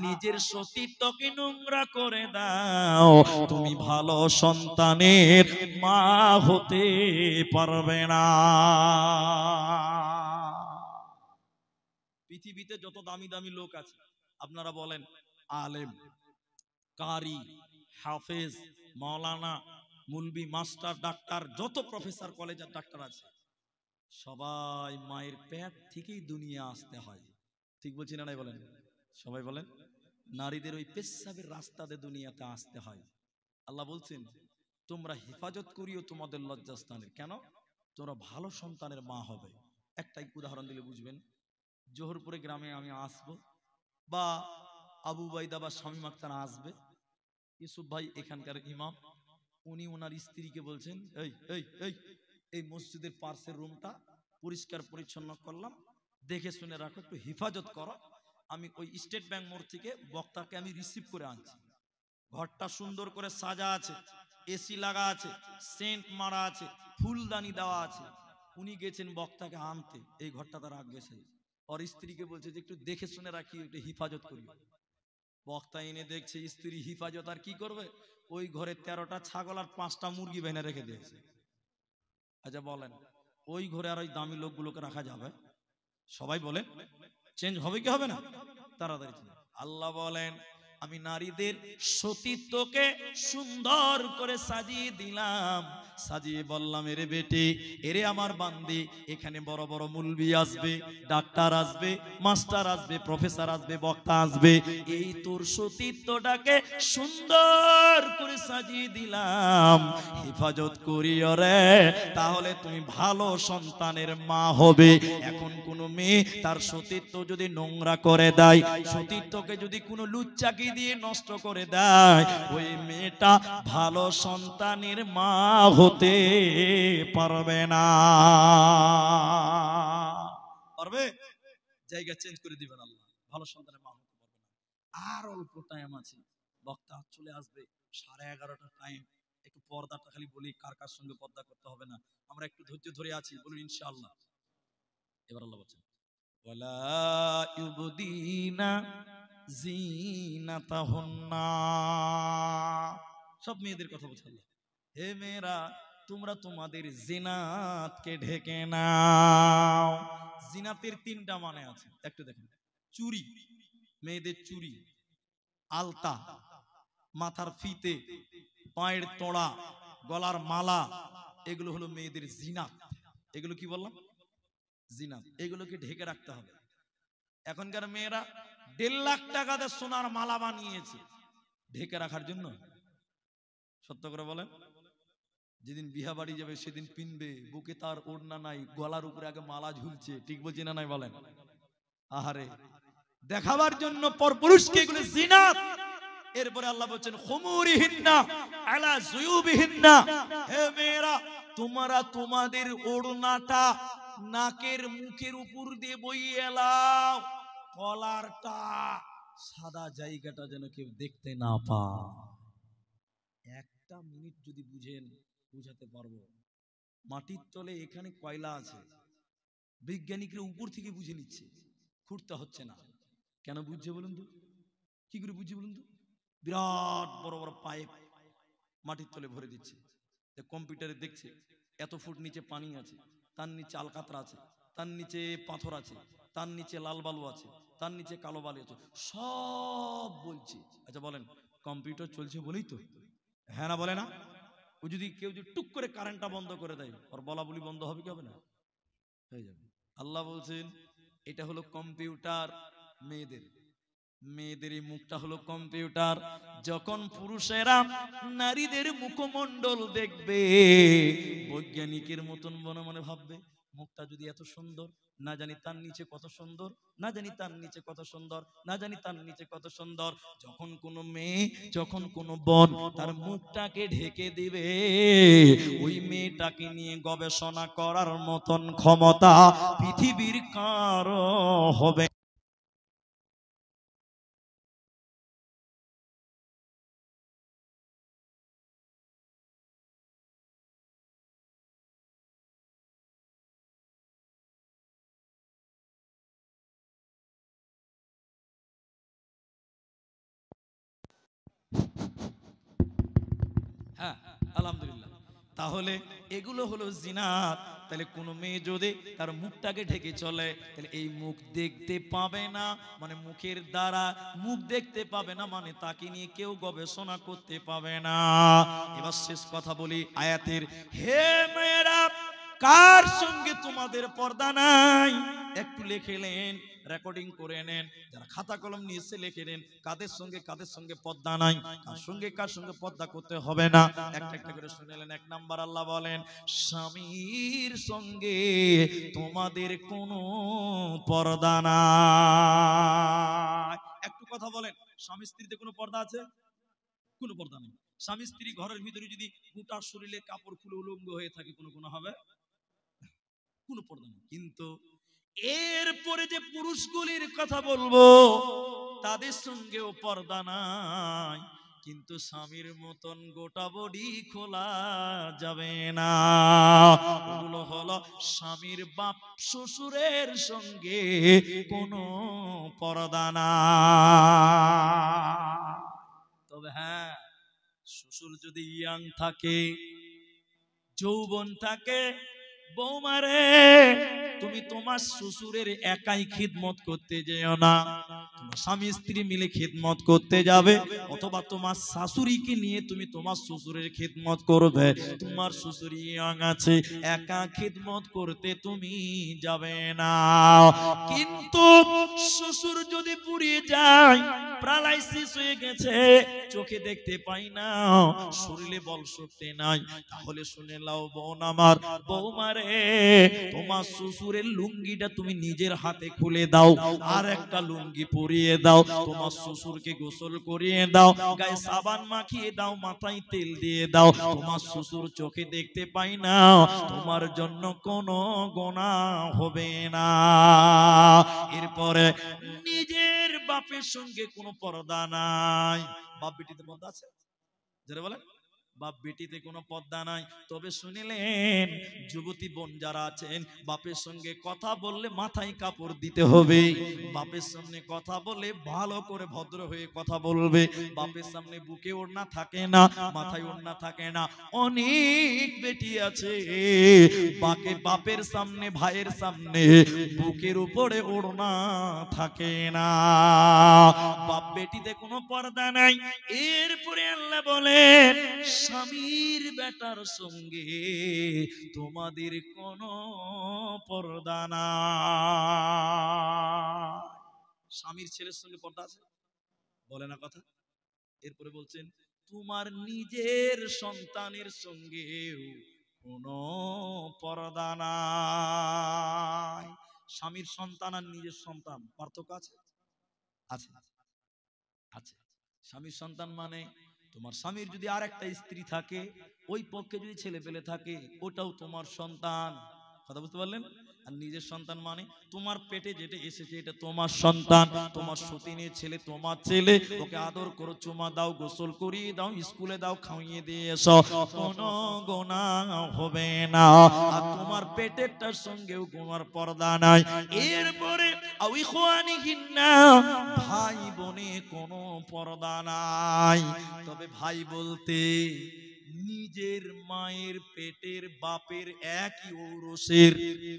নিজের সতীত্বকে নোংরা করে দাও, তুমি ভালো সন্তানের মা হতে পারবে না। পৃথিবীতে যত দামি দামি লোক আছে, আপনারা বলেন আলেম, কারি, হাফেজ, মাওলানা, মুলবি, মাস্টার, ডাক্তার, যত প্রফেসর কলেজের ডাক্তার আছে, সবাই মায়ের পেট থেকেই দুনিয়া আসতে হয়। ঠিক বলছি না নাই বলেন? সবাই বলেন নারীদের ওই পেশাবের রাস্তাতে দুনিয়াতে আসতে হয়। আল্লাহ বলছেন তোমরা হেফাজত করিও তোমাদের লজ্জাস্থানের। কেন? তোমরা ভালো সন্তানের মা হবে। একটাই উদাহরণ দিলে বুঝবেন। জোহরপুরে গ্রামে আমি আসবো, বা আবু বাইদা বা শামীম আক্তার আসবে, ইউসুফ ভাই এখানকার ইমাম, উনি ওনার স্ত্রীকে বলছেন, এই এই এই এই মসজিদের পার্শ্বের রুমটা পরিষ্কার পরিচ্ছন্ন করলাম, দেখে শুনে রাখো, একটু হেফাজত করো। আমি ওই স্টেট ব্যাংক মোড় থেকে বক্তাকে আমি রিসিভ করে আনছি। ঘরটা সুন্দর করে সাজা আছে, এসি লাগা আছে, সেন্ট মারা আছে, ফুলদানি দেওয়া আছে। উনি গেছেন বক্তাকে আনতে, এই ঘরটা তার রাখবে সেই। ওর স্ত্রীকে বলছে যে একটু দেখে শুনে রাখি, একটু হিফাজত করি। বক্তা এনে দেখছে স্ত্রী হিফাজত আর কি করবে, ওই ঘরে 13টা ছাগল আর 5টা মুরগি বেঁধে রেখে দিয়েছে। আচ্ছা বলেন ওই ঘরে আর ওই দামি লোকগুলোকে রাখা যাবে? সবাই বলেন চেঞ্জ হবে কি হবে না? তাড়াতাড়ি। আল্লাহ বলেন আমি নারীদের সতীত্বকে সুন্দর করে সাজিয়ে দিলাম, সাজিয়ে বললাম এরে বেটি, এরে আমার বান্দি, এখানে বড় বড় মুলবি আসবে, ডাক্তার আসবে, মাস্টার আসবে, প্রফেসর আসবে, বক্তা আসবে, এই তোর সতীত্বটাকে সুন্দর করে সাজিয়ে দিলাম, হেফাজত করিও রে, তাহলে তুমি ভালো সন্তানের মা হবে। এখন কোনো মেয়ে তার সতীত্ব যদি নোংরা করে দেয়, সতীত্বকে যদি কোনো লুচ্চাকি দিয়ে নষ্ট করে দেয়, ওই মেয়েটা ভালো সন্তানের মা হতে পারবে না। পারবে? জায়গা চেঞ্জ করে দিবেন আল্লাহ, ভালো সন্তানের মা হতে পারবে না। আর অল্প টাইম আছে, বক্তা চলে আসবে, 11:30টা টাইম। একটু পর্দাটা খালি বলি, কার কার সঙ্গে পর্দা করতে হবে না, আমরা একটু ধৈর্য ধরে আছি, বলুন ইনশাআল্লাহ। এবার আল্লাহ বলছেন ওয়ালা ইউবদিনা জিনাতাহুন্না, সব মেয়েদের কথা বলছে আল্লাহ। হে মেয়েরা, তোমরা তোমাদের জিনাতকে ঢেকে নাও। জিনাতের তিনটা মানে আছে, একটু দেখেন। চুরি, মেয়েদের চুরি, আলতা, মাথার ফিতে, পায়ের তোড়া, গলার মালা, এগুলো হলো মেয়েদের জিনাত। এগুলো কি বললাম? জিনাত। এগুলোকে ঢেকে রাখতে হবে। এখনকার মেয়েরা 1.5 লাখ টাকা দিয়ে সোনার মালা বানিয়েছে ঢেকে রাখার জন্য। সত্য করে বলেন, যেদিন বিয়া বাড়ি যাবে সেদিন পিনবে, বুকে তার ওড়না নাই, গলার উপরে আগে মালা ঝুলছে। ঠিক বলছি না নাই বলেন? আহারে, দেখাবার জন্য পরপুরুষকে এগুলো জিনাত। এরপরে আল্লাহ বলছেন খুমুরিহিন্না আলা জুয়ুবিহিন্না, হে মেয়েরা তোমরা তোমাদের ওড়নাটা নাকের মুখের উপর দিয়ে বইয়ে লাও, কলারটা সাদা জায়গাটা যেন কেউ দেখতে না পায়। একটা মিনিট যদি বুঝেন বুঝাতে পারবো। মাটির তলে এখানে কয়লা আছে, বিজ্ঞানিকরা উপর থেকে বুঝে নিচ্ছে, খুঁড়তে হচ্ছে না। কেন বুঝছে বলুন তো? কি করে বুঝছে বলুন তো? বিরাট বড় বড় পাইপ মাটির তলে ভরে দিচ্ছে, কম্পিউটারে দেখছে এত ফুট নিচে পানি আছে, তার নিচে আলকাতরা আছে, তার নিচে পাথর আছে, তার নিচে লাল বালু আছে, তার নিচে কালো বালু আছে, সব বলছে। আচ্ছা বলেন, কম্পিউটার চলছে বলেই তো? হ্যাঁ না বলে না? ও যদি কেউ যদি টুক করে কারেন্টটা বন্ধ করে দেয়, ওর বলা বলি বন্ধ হবে কি হবে না? হয়ে যাবে। আল্লাহ বলছেন এটা হলো কম্পিউটার মেয়েদের। মেয়েদের এই মুখটা হলো কম্পিউটার। যখন পুরুষেরা নারীদের মুখমণ্ডল দেখবে, বৈজ্ঞানিকের মতন মনে মনে ভাববে মুখটা যদি এত সুন্দর, না জানি তার নিচে কত সুন্দর, না জানি তার নিচে কত সুন্দর, না জানি তার নিচে কত সুন্দর। যখন কোনো মেয়ে, যখন কোনো বোন তার মুখটাকে ঢেকে দিবে, ওই মেয়েটাকে নিয়ে গবেষণা করার মতন ক্ষমতা পৃথিবীর কারো হবে। হ্যাঁ, আলহামদুলিল্লাহ। তাহলে এগুলো হলো জিনাত। তাহলে কোনো মেয়ে যদি তার মুখটাকে ঢেকে চলে, তাহলে এই মুখ দেখতে পাবে না, মানে মুখের দ্বারা মুখ দেখতে পাবে না, মানে তাকে নিয়ে কেউ গবেষণা করতে পাবে না। এবার শেষ কথা বলি আয়াতের। হে মেয়েরা, কার সঙ্গে তোমাদের পর্দা নাই? একটু লিখে নেন, রেকর্ডিং করে নেন, যারা খাতা কলম নিয়ে লিখে নেন, কাদের সঙ্গে পর্দা নাই, কার সঙ্গে পর্দা করতে হবে না। একটা একটা করে শুনেলেন। 1 নাম্বার আল্লাহ বলেন স্বামীর সঙ্গে তোমাদের কোনো পর্দা নাই। একটু কথা বলেন, স্বামী স্ত্রীতে কোনো পর্দা আছে? কোনো পর্দা নেই। স্বামী স্ত্রী ঘরের ভিতরে যদি গোটা শরীরে কাপড় খুলে উলঙ্গ হয়ে থাকে, কোনো কোনো হবে? কোনো পর্দা নেই। কিন্তু এরপরে যে পুরুষগুলির কথা বলবো, তাদের সঙ্গেও পর্দা নাই, কিন্তু স্বামীর মতন গোটা বডি খোলা যাবে না। ওগুলো হলো স্বামীর বাপ শ্বশুরের সঙ্গে কোনো পর্দা নাই। তবে হ্যাঁ, শ্বশুর যদি ইয়াং থাকে, যৌবন থাকে, বৌমারে তুমি তোমার শ্বশুরের একাই খিদমত করতে যেও না, তোমার স্বামী স্ত্রী মিলে খিদমত করতে যাবে, অথবা তোমার শাশুড়িকে নিয়ে তুমি তোমার শ্বশুরের খিদমত করবে। তোমার শ্বশুর ইয়াং আছে, একা খিদমত করতে তুমি যাবে না। কিন্তু শ্বশুর যদি পুড়িয়ে যায়, প্যারালাইসিস হয়ে গেছে, চোখে দেখতে পাই না, শরীরে বল শক্তি নাই, তাহলে শুনে লাও বোন আমার, বৌমারে তোমার শ্বশুরের লুঙ্গিটা তুমি নিজের হাতে খুলে দাও, আর একটা লুঙ্গি পরিয়ে দাও, তোমার শ্বশুরকে গোসল করিয়ে দাও, গায়ে সাবান মাখিয়ে দাও, মাথায় তেল দিয়ে দাও। তোমার শ্বশুর চোখে দেখতে পাই না, তোমার জন্য কোনো গুনাহ হবে না। এরপরে নিজের বাপের সঙ্গে কোনো পর্দা নাই। বাপ বেটিতে পর্দা আছে? যারা বলেন বাপ বেটিতে কোনো পর্দা নাই। তবে শুনিলেন যুবতী বোন যারা আছেন, বাপের সঙ্গে কথা বললে মাথায় কাপড় দিতে হবে, বাপের সামনে কথা বলে ভালো করে ভদ্র হয়ে কথা বলবে। বাপের সামনে বুকে ওড়না থাকে না, মাথায় ওড়না থাকে না। অনেক বেটি আছে বাপের সামনে ভাইয়ের সামনে বুকের উপরে ওড়না থাকে না, বাপ বেটিতে কোনো পর্দা নাই। এরপরে আল্লাহ বলেন স্বামীর বেটার সঙ্গে তোমাদের কোনো পর্দা নাই। স্বামীর ছেলের সঙ্গে পর্দা আছে, বলে না কথা। এরপরে বলছেন তোমার নিজের সন্তানের সঙ্গেও কোনো পর্দা নাই। স্বামীর সন্তান আর নিজের সন্তান পার্থক্য আছে? আছে, আছে। স্বামীর সন্তান মানে তোমার স্বামীর যদি আর একটা স্ত্রী থাকে, ওই পক্ষে যদি ছেলে পেলে থাকে, ওটাও তোমার সন্তান। কথা বুঝতে পারলেন? আর নিজের সন্তান মানে তোমার পেটে যেটা এসেছে এটা তোমার সন্তান, তোমার সতীনের ছেলে তোমার ছেলে, ওকে আদর করো, চুমা দাও, গোসল করিয়ে দাও, স্কুলে দাও, খাইয়ে দিয়ে এসো, কোনো গুনাহ হবে না। আর তোমার পেটেরটার সঙ্গেও তোমার পর্দা নাই। এরপরে ভাই বোনে কোনো পর্দা নাই। তবে ভাই বলতে নিজের মায়ের পেটের বাপের একই ঔরসের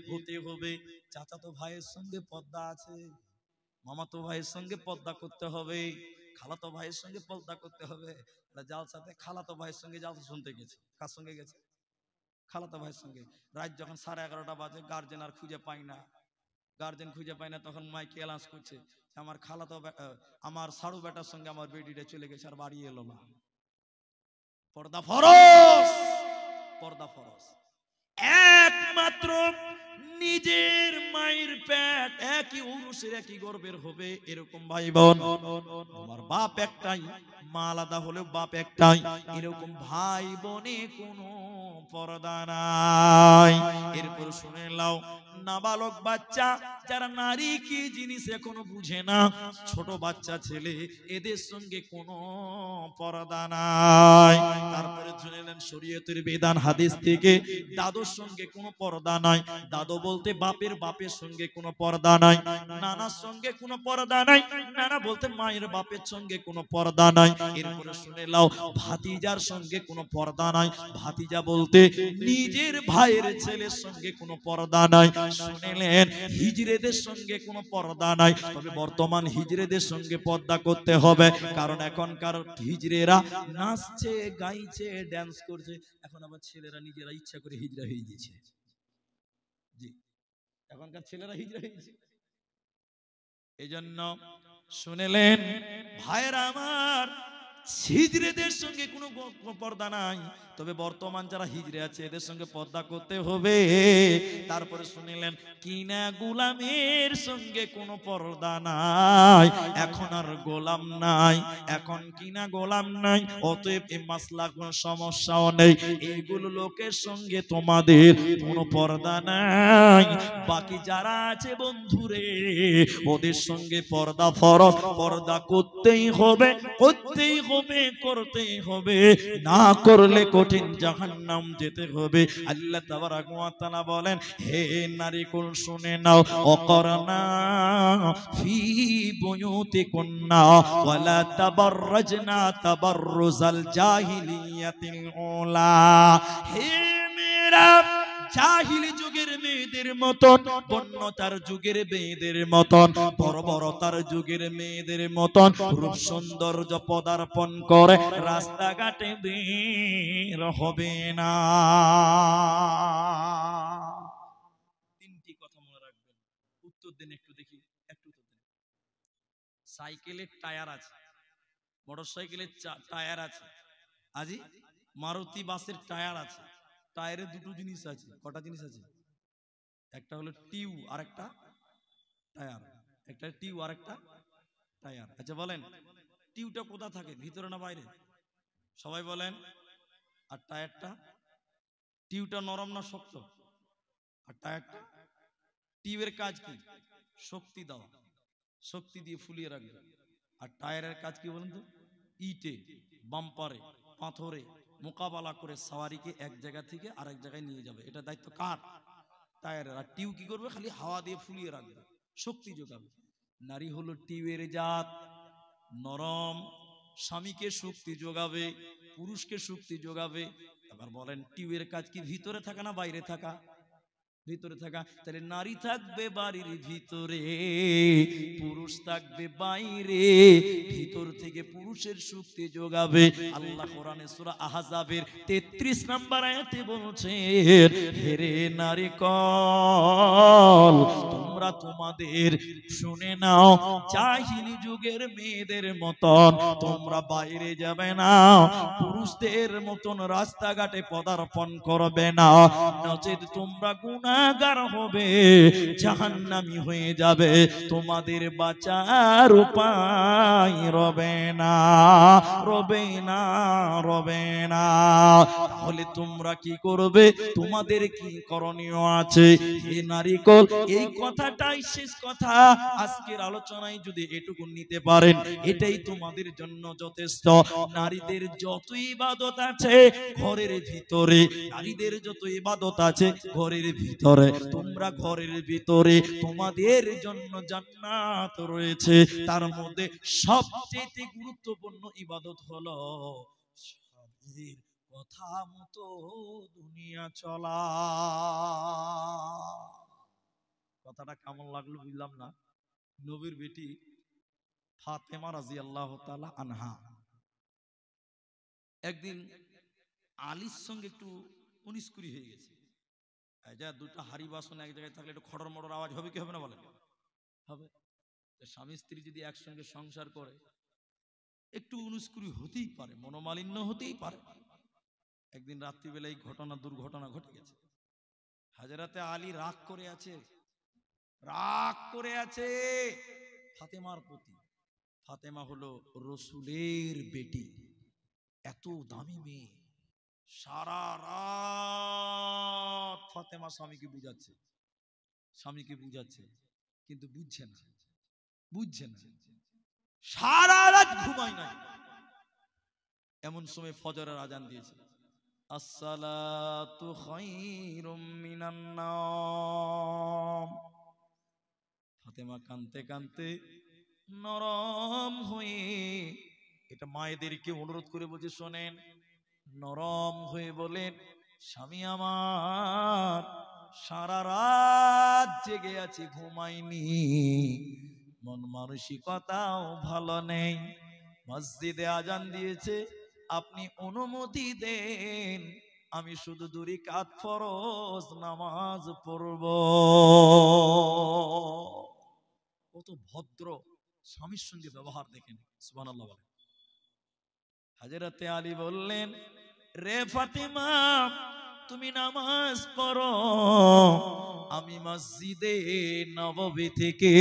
হতে হবে। চাচাতো ভাইয়ের সঙ্গে পর্দা আছে, মামাতো ভাইয়ের সঙ্গে পর্দা করতে হবে, খালাতো ভাইয়ের সঙ্গে পর্দা করতে হবে। জালসাতে খালাতো ভাইয়ের সঙ্গে জালসা শুনতে গেছে, কার সঙ্গে গেছে? খালাতো ভাইয়ের সঙ্গে। রাত যখন 11:30 বাজে, গার্জেন আর খুঁজে পায় না, গার্জেন খুঁজে পায় না, তখন মাইকে অ্যালাউন্স করছে আমার খালাতো আমার সাড়ু বেটার সঙ্গে আমার বেটিটা চলে গেছে, আর বাড়ি এলো না। পর্দা ফরজ, পর্দা ফরজ। একমাত্র নিজের মায়ের পেট একই উরুসের একই গর্ভের হবে এরকম ভাই বোন। আমার বাপ একটাই, মা আলাদা হলেও বাপ একটাই, এরকম ভাই বোনে কোনো পর্দা নাই। এরপর শুনে নাও নাবালক বাচ্চা যারা নারী কি জিনিস এখনো বুঝে না, ছোট বাচ্চা ছেলে, এদের সঙ্গে কোনো পর্দা নাই। তারপরে শুনলেন শরীয়তের বিধান হাদিস থেকে দাদুর সঙ্গে কোনো পর্দা নাই। দাদু বলতে বাপের বাপের সঙ্গে কোনো পর্দা নাই, নানার সঙ্গে কোনো পর্দা নাই, নানা বলতে মায়ের বাপের সঙ্গে কোনো পর্দা নাই। এরপরে শুনে নাও ভাতিজার সঙ্গে কোনো পর্দা নাই। ভাতিজা বলতে নিজের ভাইয়ের ছেলের সঙ্গে কোনো পর্দা নাই। শুনলেন হিজড়েদের সঙ্গে কোনো পর্দা নাই। তবে বর্তমান হিজড়েদের সঙ্গে পর্দা করতে হবে, কারণ এখনকার হিজড়েরা নাচছে, গাইছে, ড্যান্স করছে। এখন আবার ছেলেরা নিজেরা ইচ্ছা করে হিজড়া হয়ে গেছে। জি, এখনকার ছেলেরা হিজড়া হয়েছে। এই জন্য শুনলেন ভাইরা আমার, হিজড়েদের সঙ্গে কোনো পর্দা নাই। তবে বর্তমান যারা হিজড়ে আছে এদের সঙ্গে পর্দা করতে হবে। তারপরে শুনিলেন কিনা গোলামের সঙ্গে কোনো পর্দা নাই। এখন আর গোলাম নাই, এখন কিনা গোলাম নাই, অতএব এই মাসলা কোনো সমস্যাও নেই। এইগুলো লোকের সঙ্গে তোমাদের কোনো পর্দা নাই। বাকি যারা আছে বন্ধুরে, ওদের সঙ্গে পর্দা ফরজ, পর্দা করতেই হবে, করতেই হবে, করতেই হবে, না করলে কঠিন জাহান্নাম যেতে হবে। আল্লাহ তাবারক ওয়া তাআলা বলেন হে নারীকুল শুনে নাও, অকরনা ফি বুয়ুতিকুন্না ওয়ালা তাবাররাজনা তাবাররুজাল জাহিলিয়াতিল উলা। হে মেয়েরা জাহিলি যুগের মেয়েদের মতন, বন্যতার যুগের মেয়েদের মতন, বর্বরতার যুগের মেয়েদের মতন রূপ সৌন্দর্য পদার্পণ করে রাস্তাঘাটে বের হবে না। তিনটি কথা মনে রাখবেন, উত্তর দিন একটু দেখি, একটু উত্তর দিন। সাইকেলের টায়ার আছে, মোটরসাইকেলের টায়ার আছে, আজি মারুতি বাসের টায়ার আছে। টায়ারে দুটো জিনিস আছে, কটা জিনিস আছে? একটা হলো টিউ আর একটা টায়ার, একটা টিউ আর একটা টায়ার। আচ্ছা বলেন টিউটা কোথা থাকে, ভিতরে না বাইরে? সবাই বলেন। আর টায়ারটা, টিউটা নরম না শক্ত? আর টায়ারটা, টিউয়ের কাজ কি? শক্তি দাও, শক্তি দিয়ে ফুলিয়ে রাখবে। আর টায়ারের কাজ কি বলেন তো? ইটে, বাম্পারে, পাথরে, মোকাবেলা করে সওয়ারিকে এক জায়গা থেকে আরেক জায়গায় নিয়ে যাবে। এটা দায়িত্ব কার? টায়ারের। আর টিউ কি করবে? খালি হাওয়া দিয়ে ফুলিয়ে রাখবে, শক্তি যোগাবে। নারী হলো টিউয়ের জাত, নরম, স্বামীকে শক্তি যোগাবে, পুরুষকে শক্তি যোগাবে। এবার বলেন টিউয়ের কাজ কি ভিতরে থাকা না বাইরে থাকা? ভিতরে থাকা। তাহলে নারী থাকবে বাড়ির ভিতরে, পুরুষ থাকবে বাইরে, ভিতর থেকে পুরুষের শক্তি যোগাবে। আল্লাহ কোরআনে সূরা আহজাবের 33 নম্বর আয়াতে বলছেন, হেরে নারীকল তোমরা তোমাদের শুনে নাও, জাহিলি যুগের মেয়েদের মতন তোমরা বাইরে যাবে না, পুরুষদের মতন রাস্তাঘাটে পদার্পণ করবে না, নচেত তোমরা গুনাহগার হবে, জাহান্নামী হয়ে যাবে, তোমাদের বাঁচার উপায় রবে না, রবে না, রবে না। তাহলে তোমরা কি করবে? তোমাদের কি করণীয় আছে? হে নারীকল, এই কথাটাই শেষ কথা। আজকের আলোচনায় যদি এটুকু নিতে পারেন, এটাই তোমাদের জন্য যথেষ্ট। নারীদের যত ইবাদত আছে ঘরের ভিতরে, নারীদের যত ইবাদত আছে ঘরের ভিতরে, তোমরা ঘরের ভিতরে তোমাদের জন্য জান্নাত রয়েছে। তার মধ্যে সবচেয়ে গুরুত্বপূর্ণ ইবাদত হলো স্বামীর কথা মতো দুনিয়া চলা। কথাটা কেমন লাগলো বুঝলাম না। নবীর বেটি ফাতেমা রাদিয়াল্লাহু তাআলা আনহা একদিন আলীর সঙ্গে একটু উনিশকুড়ি হয়ে গেছে। যা দুটো হাড়ি বাসন এক জায়গায় থাকলে একটু খড়র মড়র আওয়াজ হবে কি হবে না বলেন? হবে। স্বামী স্ত্রী যদি একসঙ্গে সংসার করে একটু উনিশকুড়ি হতেই পারে, মনোমালিন্য হতেই পারে। একদিন রাত্রিবেলায় দুর্ঘটনা ঘটে গেছে। হাজরাতে আলী রাগ করে আছে, রাগ করে আছে ফাতেমার প্রতি। ফাতেমা হলো রসুলের বেটি, এত দামি মেয়ে। সারা রাত ফাতেমা স্বামীকে বুঝাচ্ছে, কিন্তু বুঝছে না, সারা রাত ঘুমায় নাই। এমন সময় ফজরের আজান দিয়েছে, আসসালাতু খায়রুম মিনান নাওম। ফাতেমা কাঁদতে কাঁদতে নরম হয়ে, এটা মায়েদেরকে অনুরোধ করে বলছে, শোনেন, নরম হয়ে বলেন, স্বামী আমার সারা রাত জেগে আছি, ঘুমাইনি, মন মানসিকতাও ভালো নেই। মসজিদে আজান দিয়েছে, আপনি অনুমতি দেন, আমি শুধু 2 রাকাত ফরজ নামাজ পড়ব। কত ভদ্র স্বামীর সঙ্গে ব্যবহার দেখেন, সুবহানাল্লাহ বলেন। হযরতে আলী বললেন, রে ফাতেমা, তুমি নামাজ পড়ো, আমি মসজিদে নববী থেকে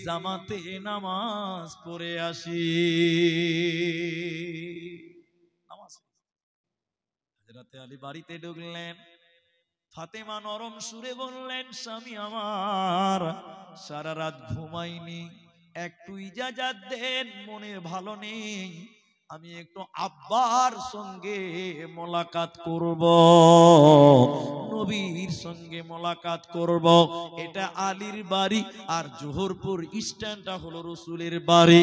জামাতে নামাজ পড়ে আসি। হযরতে আলী বাড়িতে ঢুকলেন, ফাতেমা নরম সুরে বললেন, স্বামী আমার সারা রাত ঘুমাইনি, একটু ইজাজত দেন, মনে ভালো নেই, আমি একটু আব্বার সঙ্গে মোলাকাত করব, নবীর সঙ্গে মোলাকাত করব। এটা আলীর বাড়ি, আর জোহরপুর স্ট্যান্ডটা হলো রসুলের বাড়ি।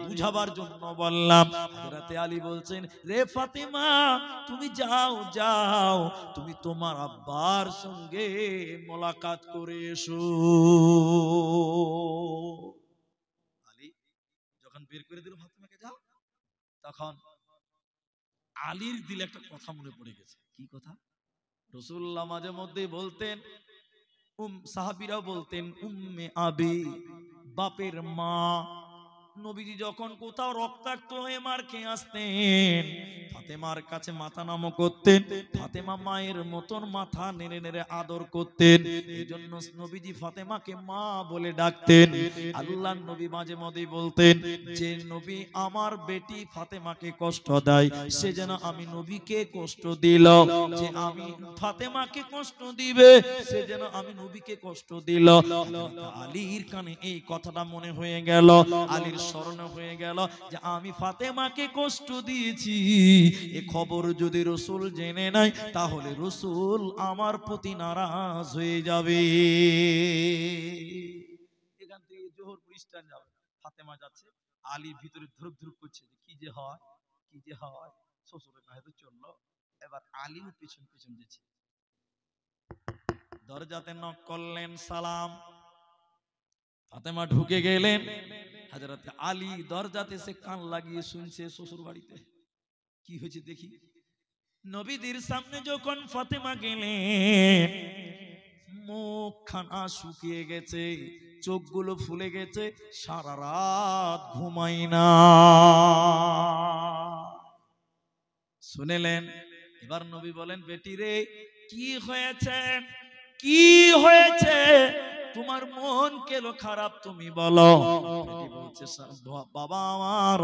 বুঝাবার জন্য বললাম। হযরতে আলী বলছেন, রে ফাতেমা, তুমি যাও, তুমি তোমার আব্বার সঙ্গে মোলাকাত করে এসো। আলী যখন বের করে দিল ফাতেমাকে, যাও, তখন আলীর দিলে একটা কথা মনে পড়ে গেছে। কি কথা? রাসূলুল্লাহ মাঝে মধ্যে বলতেন, সাহাবীরাও বলতেন, উম্মে আবি, বাপের মা। নবীজি যখন কোথাও রক্তাক্ত হয়ে মার খেয়ে আসতেন, ফাতেমার কাছে মাথা নামো করতেন, ফাতেমা মায়ের মতন মাথা নেড়ে নেড়ে আদর করতেন। এই জন্য নবীজি ফাতেমাকে মা বলে ডাকতেন। আল্লাহর নবী মাঝে মধ্যে বলতেন, যে নবী আমার বেটি ফাতেমাকে কষ্ট দেয়, সে যেন আমি নবীকে কষ্ট দিল, যে আমি ফাতেমাকে কষ্ট দিবে, সে যেন আমি নবীকে কষ্ট দিল। আলীর কানে এই কথাটা মনে হয়ে গেল, আলীর স্মরণ হয়ে গেল যে আমি ফাতেমাকে কষ্ট দিয়েছি, এ খবর যদি রসুল জেনে নেয় তাহলে রসুল আমার প্রতি নারাজ হয়ে যাবে। এখান থেকে জোহরপুর স্ট্যান্ড যাবে, ফাতেমা যাচ্ছে, আলী ভিতরে ধুরুক ধুরুক করছে, কি যে হয় কি যে হয়। শ্বশুরের কাছে তো চললো, এবার আলীও পিছন পিছন যাচ্ছে। দরজাতে নক করলেন, সালাম। ফাতেমা ঢুকে গেলেন। হযরত আলী দরজাতে সে কান লাগিয়ে শুনছে শ্বশুর বাড়িতে কি হয়েছে দেখি। নবীদের সামনে যখন ফাতেমা গেলেন, মুখখানা শুকিয়ে গেছে, চোখগুলো ফুলে গেছে, সারা রাত ঘুমাই না। শুনেলেন, এবার নবী বলেন, বেটি রে কি হয়েছে, কি হয়েছে, তোমার মন কেন খারাপ, তুমি বলো। বেটি বলছে, বাবা আমার,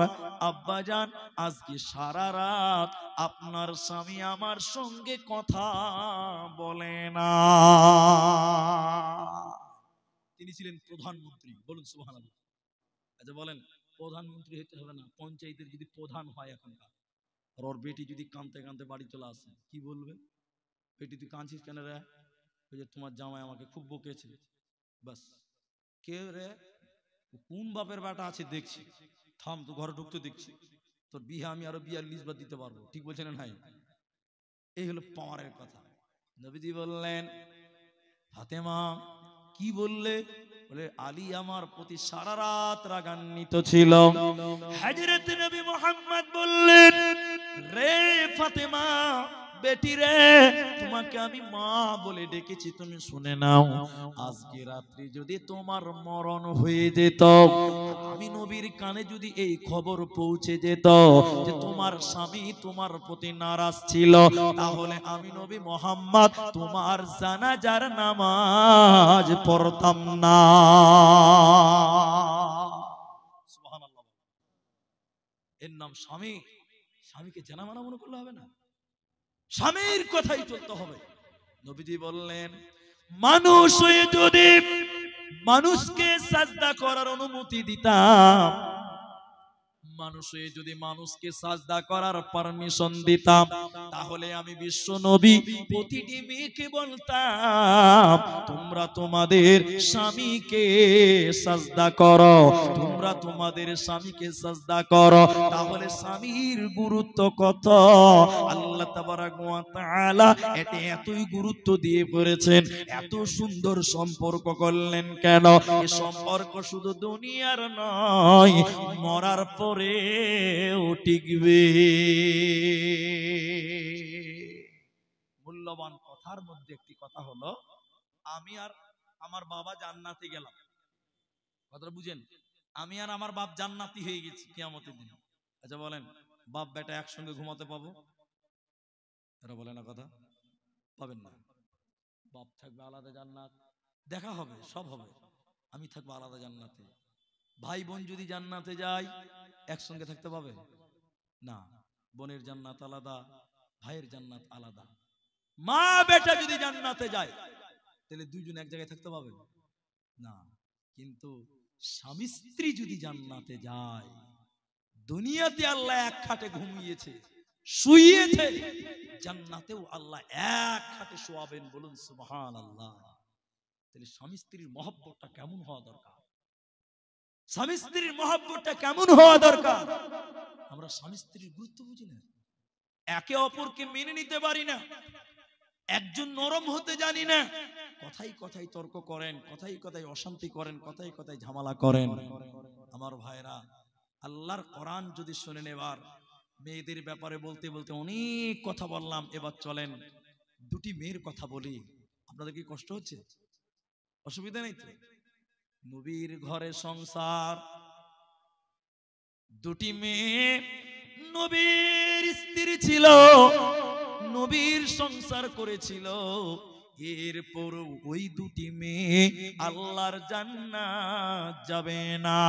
আব্বা জান, আজকে সারা রাত আপনার স্বামী আমার সঙ্গে কথা বলে না। তিনি ছিলেন প্রধানমন্ত্রী, বলুন সুবহানাল্লাহ। আচ্ছা বলেন, প্রধানমন্ত্রী হতে হবে না, পঞ্চায়েতের যদি প্রধান হয় এখনকার, আর ওর বেটি যদি কাঁদতে কাঁদতে বাড়ি চলে আসে, কি বলবে? বেটি তুই কাঁদছিস কেন রে? ওই যে তোমার জামাই আমাকে খুব বকেছে। বাস, কে রে? কোন বাপের বেটা আছে দেখছি, থাম তো ঘরে ঢুকতে দেখছি, তোর বিয়ে আমি আরো 42 বার দিতে পারবো। ঠিক বলছেন না? এই হলো পাওয়ারের কথা। নবীজি বললেন, ফাতেমা কি বললে? বলে, আলী আমার প্রতি সারা রাত রাগান্বিত ছিল। হযরত নবী মুহাম্মদ বললেন, রে ফাতেমা, বেটি রে, তোমাকে আমি মা বলে ডেকেছি, তুমি শুনে নাও। আজকে রাত্রি যদি তোমার মরণ হয়ে যেত, আমি নবীর কানে যদি এই খবর পৌঁছে যেত যে তোমার স্বামী তোমার প্রতি নারাজ ছিল, তাহলে আমি নবী মুহাম্মদ তোমার জানাজার নামাজ পড়তাম না। সুবহানাল্লাহ। এর নাম স্বামী। স্বামীকে জানামানা মনে করলে হবে না, স্বামীর কথাই চলতে হবে। নবীজি বললেন, মানুষ হয়ে যদি মানুষকে সাজদা করার অনুমতি দিতাম, মানুষ হয়ে যদি মানুষকে সাজদা করার পারমিশন দিতাম, তাহলে আমি বিশ্ব নবী প্রতিটি মেয়েকে বলতাম, তোমরা তোমাদের স্বামীকে সাজদা করো, তোমরা তোমাদের স্বামীকে সাজদা করো। তাহলে স্বামীর গুরুত্ব কত আল্লাহ তাবারাক ওয়া তাআলা এতে এতই গুরুত্ব দিয়ে পড়েছেন, এত সুন্দর সম্পর্ক করলেন কেন? এই সম্পর্ক শুধু দুনিয়ার নয়, মরার পরে টিকবে। মূল্যবান কথার মধ্যে একটি কথা হলো, আমি আর আমার বাবা জান্নাতে গেলাম, কথাটা বুঝেন, আমি আর আমার বাপ জান্নাতি হয়ে গেছি কিয়ামতের দিন। আচ্ছা বলেন, বাপ বেটা একসঙ্গে ঘুমাতে পাবো? এরা বলে না, কথা পাবেন না। বাপ থাকবে আলাদা জান্নাত, দেখা হবে, সব হবে, আমি থাকবো আলাদা জান্নাতে। ভাই বোন যদি জান্নাতে যায়, একসঙ্গে থাকতে পাবে না, বোনের জান্নাত আলাদা, ভাইয়ের জান্নাত আলাদা। মা বেটা যদি জান্নাতে যায়, তাহলে দুইজন এক জায়গায় থাকতে পাবে না। কিন্তু স্বামী স্ত্রী যদি জান্নাতে যায়, দুনিয়াতে আল্লাহ এক খাটে ঘুমিয়েছে, শুইয়েছে, জান্নাতেও আল্লাহ এক খাটে শোয়াবেন, বলুন সুবহানাল্লাহ। তাহলে স্বামী স্ত্রীর মহব্বতটা কেমন হওয়া দরকার, স্বামী স্ত্রীর মহব্বতটা কেমন হওয়া দরকার। আমরা স্বামী স্ত্রীর গুরুত্ব বুঝি না, একে অপরকে মেনে নিতে পারি না, একজন নরম হতে জানি না, কথাই কথাই তর্ক করেন, কথাই কথাই অশান্তি করেন, কথাই কথাই ঝামেলা করেন। আমার ভাইরা, আল্লাহর কোরআন যদি শুনে নেবার, মেয়েদের ব্যাপারে বলতে বলতে অনেক কথা বললাম, এবার চলেন দুটি মেয়ের কথা বলি। আপনাদের কি কষ্ট হচ্ছে? অসুবিধা নেই তো? নবীর ঘরে সংসার, দুটি মেয়ে নবীর স্ত্রী ছিল, নবীর সংসার করেছিল। এরপর ওই দুটি মেয়ে আল্লাহর জান্নাত যাবে না,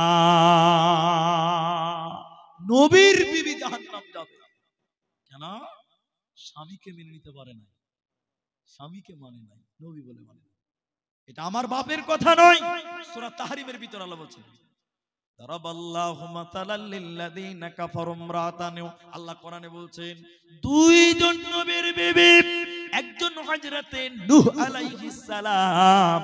নবীর বিবি জাহান্নাম যাবে। কেন? স্বামীকে মেনে নিতে পারে না, স্বামীকে মানে নাই, নবী বলে মানে। এটা আমার বাপের কথা নয়, সূরা তাহরিমের ভিতর আল্লাহ বলছেন। দারাবাল্লাহু মাতালাল লিল্লাযিনা কাফারু ইমরাতান, আল্লাহ কোরআনে বলছেন দুইজন নবীর বিবি, একজন হযরতে নূহ আলাইহিস সালাম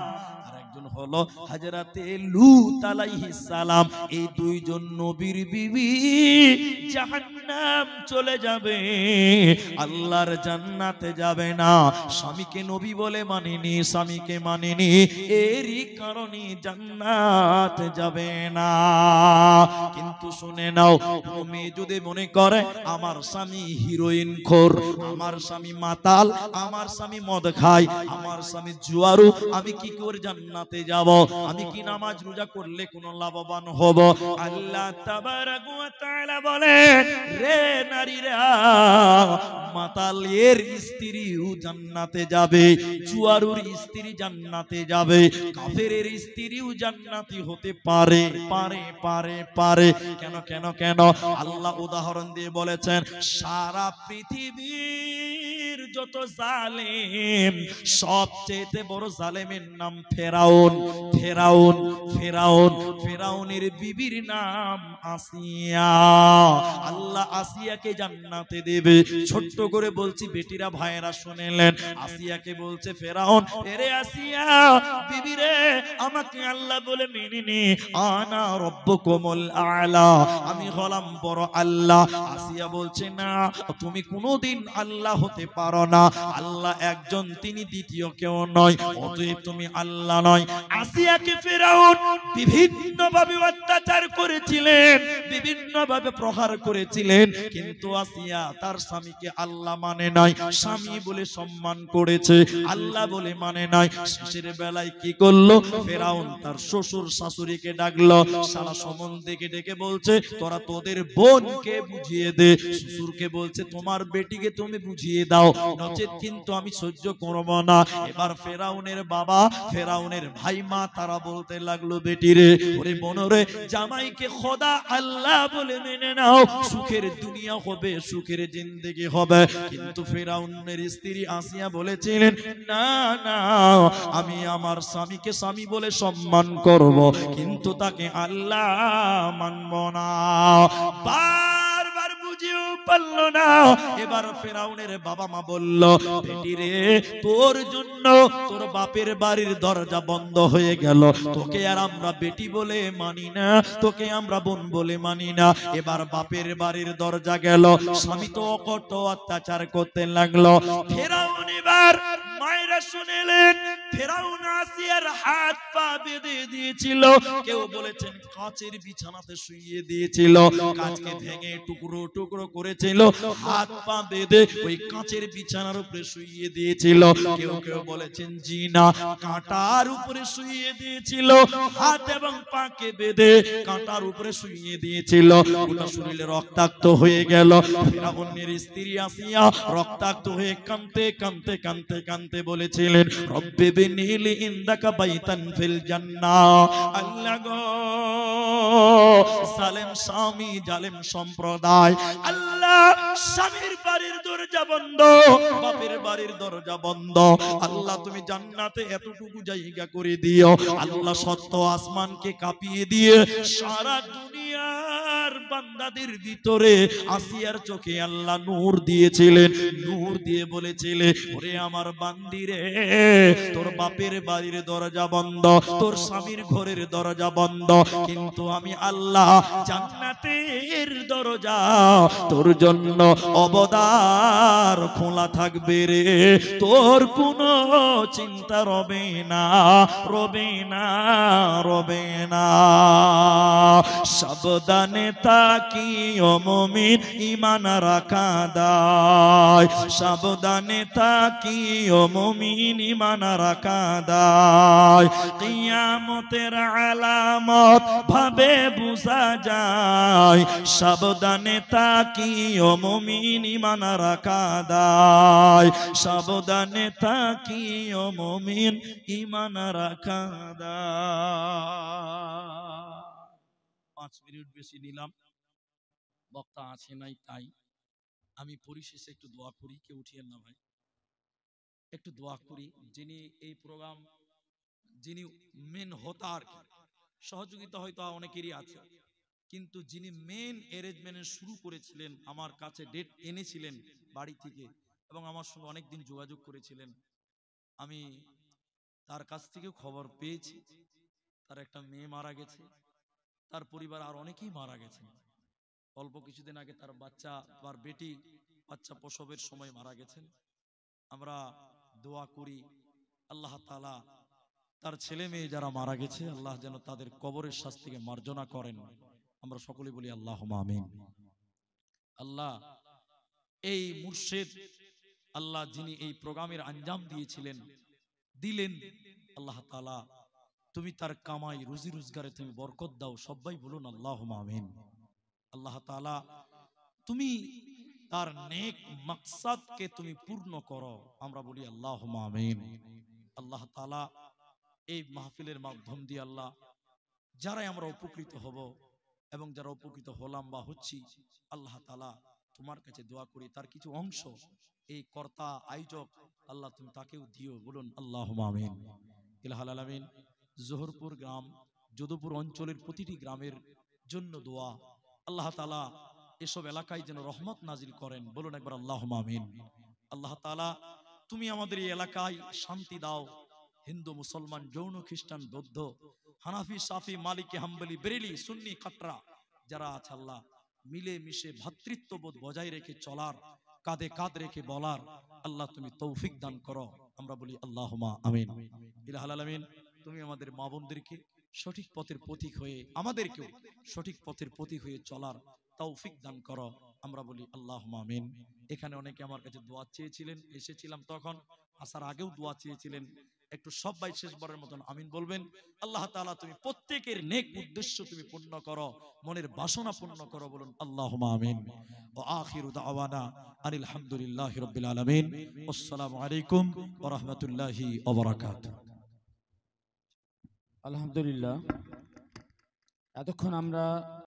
আর একজন হলো হযরতে লূত আলাইহিস সালাম। এই দুইজন নবীর বিবি জাহান্নাম চলে যাবে, আল্লাহর জান্নাতে যাবে না। স্বামীকে নবী বলে মানেনি, স্বামীকে মানেনি, এরই কারণে জান্নাত যাবে না। কিন্তু শুনে নাও, কোনো মেয়ে যদি মনে করে আমার স্বামী হিরোইন খোর, আমার স্বামী মাতাল, আমার স্বামী মদ খায়, আমার স্বামী জুয়ারু, আমি কি করে জান্নাতে যাব? আমি কি নামাজ রোজা করলে কোনো লাভবান হব? আল্লাহ তাবারাক ওয়া তাআলা বলেন, রে নারীরা, মাতালের স্ত্রীও জান্নাতে যাবে, জুয়ারুর স্ত্রী জান্নাতে যাবে, কাফেরের স্ত্রীও জান্নাতি হতে পারে পারে পারে পারে। কেন কেন কেন? আল্লাহ উদাহরণ দিয়ে বলেছেন, সারা পৃথিবীর যত জালেম, সবচেয়ে বড় জালেমের নাম ফেরাউন। ফেরাউন ফেরাউন ফেরাউনের বিবির নাম আসিয়া। আল্লাহ আসিয়াকে জান্নাতে দেবে। ছোট্ট করে বলছি বেটিরা, ভাইয়েরা শুনেলেন, আসিয়াকে বলছে ফেরাউন, এরে আসিয়া বিবি রে, আমাকে আল্লাহ বলে মেনে নে, আনা রব্বুকুমুল আ'লা, আমি হলাম বড় আল্লাহ। আসিয়া বলছে না, তুমি কোনোদিন আল্লাহ হতে পারো না, আল্লাহ একজন, তিনি দ্বিতীয় কেউ নয়, অতএব তুমি আল্লাহ নয়। আসিয়াকে ফেরাউন বিভিন্ন ভাবে অত্যাচার করেছিলেন, বিভিন্ন ভাবে প্রহার করেছিলেন, কিন্তু আসিয়া তার স্বামীকে আল্লাহ মানে নাই, স্বামী বলে সম্মান করেছে, আল্লাহ বলে মানে নাই। শেষের বেলায় কি করলো ফেরাউন? তার শ্বশুর শাশুড়িকে ডাকলো, সারা সম্বন্ধে ডেকে বলছে, তোরা তোদের বোনকে বুঝিয়ে দে। শ্বশুরকে বলছে, তোমার বেটিকে তুমি বুঝিয়ে দাও, নচেত কিন্তু আমি সহ্য করব না। এবার ফেরাউনের বাবা, ফেরাউনের ভাই মা, তারা বলতে লাগলো, বেটিরে, ওরে বোনরে, জামাইকে খোদা আল্লাহ বলে মেনে নাও, সুখের দুনিয়া হবে, সুখের জিন্দেগি হবে। কিন্তু ফেরাউনের স্ত্রী আসিয়া বলেছিলেন, না না, আমি আমার স্বামীকে স্বামী বলে সম্মান করব, কিন্তু তাকে আল্লাহ মানব না। বারবার বুঝিয়েও পারল না। এবার ফেরাউনের বাবা মা বলল, বেটিরে, তোর জন্য তোর বাপের বাড়ির দরজা বন্ধ হয়ে গেল, তোকে আর আমরা বেটি বলে মানি না, তোকে আমরা বোন বলে মানি না। এবার বাপের বাড়ির দরজা গেল, স্বামী তো কত অত্যাচার করতে লাগলো। ফেরাউন এবার, মায়েরা শুনেলেন, ফেরাউন আসিয়ার হাত পা বেঁধে দিয়েছিল, কেউ বলেছেন কাচের বিছানাতে শুইয়ে দিয়েছিল, কাচকে ভেঙে টুকরো টুকরো করেছিল, হাত পা বেঁধে ওই কাচের বিছানার উপরে শুইয়ে দিয়েছিল। কেউ কেউ বলেছেন জি না, কাঁটার উপরে শুইয়ে দিয়েছিল, হাত এবং পাকে বেঁধে কাঁটার উপরে শুইয়ে দিয়েছিল। গোটা শরীরে রক্তাক্ত হয়ে গেল। ফেরাউনের স্ত্রী আসিয়া রক্তাক্ত হয়ে কাঁদতে কাঁদতে কাঁদতে কাঁদতে বলেছিলেন, রব্বি বিনিলি ইনদাকা বাইতান ফিল জান্নাহ। আল্লাহ গো, জালেম স্বামী, জালেম সম্প্রদায়, আল্লাহ স্বামীর বাড়ির দরজা বন্ধ, বাপের বাড়ির দরজা বন্ধ, আল্লাহ তুমি জান্নাতে এতটুকু জায়গা করে দিও। আল্লাহ সত্য আসমানকে কাঁপিয়ে দিয়ে সারা দুনিয়ার বান্দাদের ভিতরে আসিয়ার চোখে আল্লাহ নূর দিয়েছিলেন। নূর দিয়ে বলেছিলেন, ওরে আমার বান্দিরে, তোর বাপের বাড়ির দরজা বন্ধ, তোর স্বামীর ঘরের দরজা বন্ধ, কিন্তু আমি আল্লাহ জান্নাতের দরজা তোর জন্য অবদার খোলা থাকবে রে, তোর কোনো চিন্তা রবে না, রবে না, রবে না। সাবধানে তাকিও মুমিন, ঈমান রাখা দায়, সাবধানে তাকিও মুমিন, ঈমান রাখা দায়। কিয়ামতের আলামত ভাবে বুঝা যায়, সাবধানে তাকিও মুমিন, ঈমান রাখা দায়, সাবধানে তাকিও মুমিন, ঈমান রাখা দায়। 5 মিনিট বেশি নিলাম, বক্তা আছে নাই তাই। আমি পরিশেষে একটু দোয়া করি, কেউ উঠিয়েন না ভাই, একটু দোয়া করি। যিনি এই প্রোগ্রাম, যিনি মেন হোতা আর কি, সহযোগিতা হয়তো অনেকেরই আছে, কিন্তু যিনি মেন অ্যারেঞ্জমেন্ট শুরু করেছিলেন, আমার কাছে ডেট এনেছিলেন বাড়ি থেকে এবং আমার সঙ্গে অনেকদিন যোগাযোগ করেছিলেন, আমি তার কাছ থেকে খবর পেয়েছি তার একটা মেয়ে মারা গেছে, তার পরিবার আর অনেকেই মারা গেছেন। অল্প কিছুদিন আগে তার বাচ্চা, তার বেটি বাচ্চা প্রসবের সময় মারা গেছেন। আমরা দোয়া করি আল্লাহ তাআলা তার ছেলে মেয়ে যারা মারা গেছে আল্লাহ যেন তাদের কবরের শাস্তিকে মার্জনা করেন। আমরা সকলে বলি আল্লাহুম্মা আমিন। আল্লাহ এই মুর্শিদ, আল্লাহ যিনি এই প্রোগ্রামের আঞ্জাম দিয়েছিলেন দিলেন, আল্লাহ তাআলা তুমি তার কামাই রুজি রোজগারে তুমি বরকত দাও, সবাই বলুন আল্লাহুম্মা আমিন। আল্লাহ তাআলা তুমি তার নেক মাকসাদকে তুমি পূর্ণ করো, আমরা বলি আল্লাহুম্মা আমিন। আল্লাহ তাআলা এই মাহফিলের মাধ্যম দিয়ে আল্লাহ যারাই আমরা উপকৃত হব এবং যারা উপকৃত হলাম বা হচ্ছি, আল্লাহ তাআলা তোমার কাছে দোয়া করি তার কিছু অংশ এই কর্তা আয়োজক আল্লাহ তুমি তাকেও দিও, বলুন আল্লাহুম্মা আমিন। ইলাহুল আলামিন। জোহরপুর গ্রাম, যদুপুর অঞ্চলের প্রতিটি গ্রামের জন্য দোয়া, আল্লাহ তাআলা এসব এলাকায় যেন রহমত নাজিল করেন, বলুন একবার আল্লাহুম্মা আমিন। আল্লাহ তাআলা তুমি আমাদের এই এলাকায় শান্তি দাও, হিন্দু মুসলমান জৈন খ্রিস্টান বৌদ্ধ হানাফি সাফি মালিকি হাম্বলি বেরেলি সুন্নি কাটরা যারা আছে আল্লাহ মিলে মিশে ভ্রাতৃত্ববোধ বজায় রেখে চলার, কাঁধে কাঁধ রেখে বলার আল্লাহ তুমি তৌফিক দান করো, আমরা বলি আল্লাহুম্মা আমিন। ইলাহুল আলামিন। তুমি আমাদের মা বোনদেরকে সঠিক পথের পথিক হয়ে, আমাদেরকেও সঠিক পথের পথিক হয়ে চলার তৌফিক দান করো, আমরা বলি আল্লাহুম্মা আমিন। এখানে অনেকে আমার কাছে দোয়া চেয়েছিলেন, এসেছিলাম তখন, আসার আগেও দোয়া চেয়েছিলেন, একটু সবাই শেষবারের মতন আমিন বলবেন। আল্লাহ তাআলা তুমি প্রত্যেকের নেক উদ্দেশ্য তুমি পূর্ণ করো, মনের বাসনা পূর্ণ করো, বলুন আল্লাহুম্মা আমিন। ওয়া আখিরু দাওয়ানা আনিল হামদুলিল্লাহি রাব্বিল আলামিন। আসসালামু আলাইকুম ওয়া রাহমাতুল্লাহি ওয়া বারাকাতুহু। আলহামদুলিল্লাহ, এতক্ষণ আমরা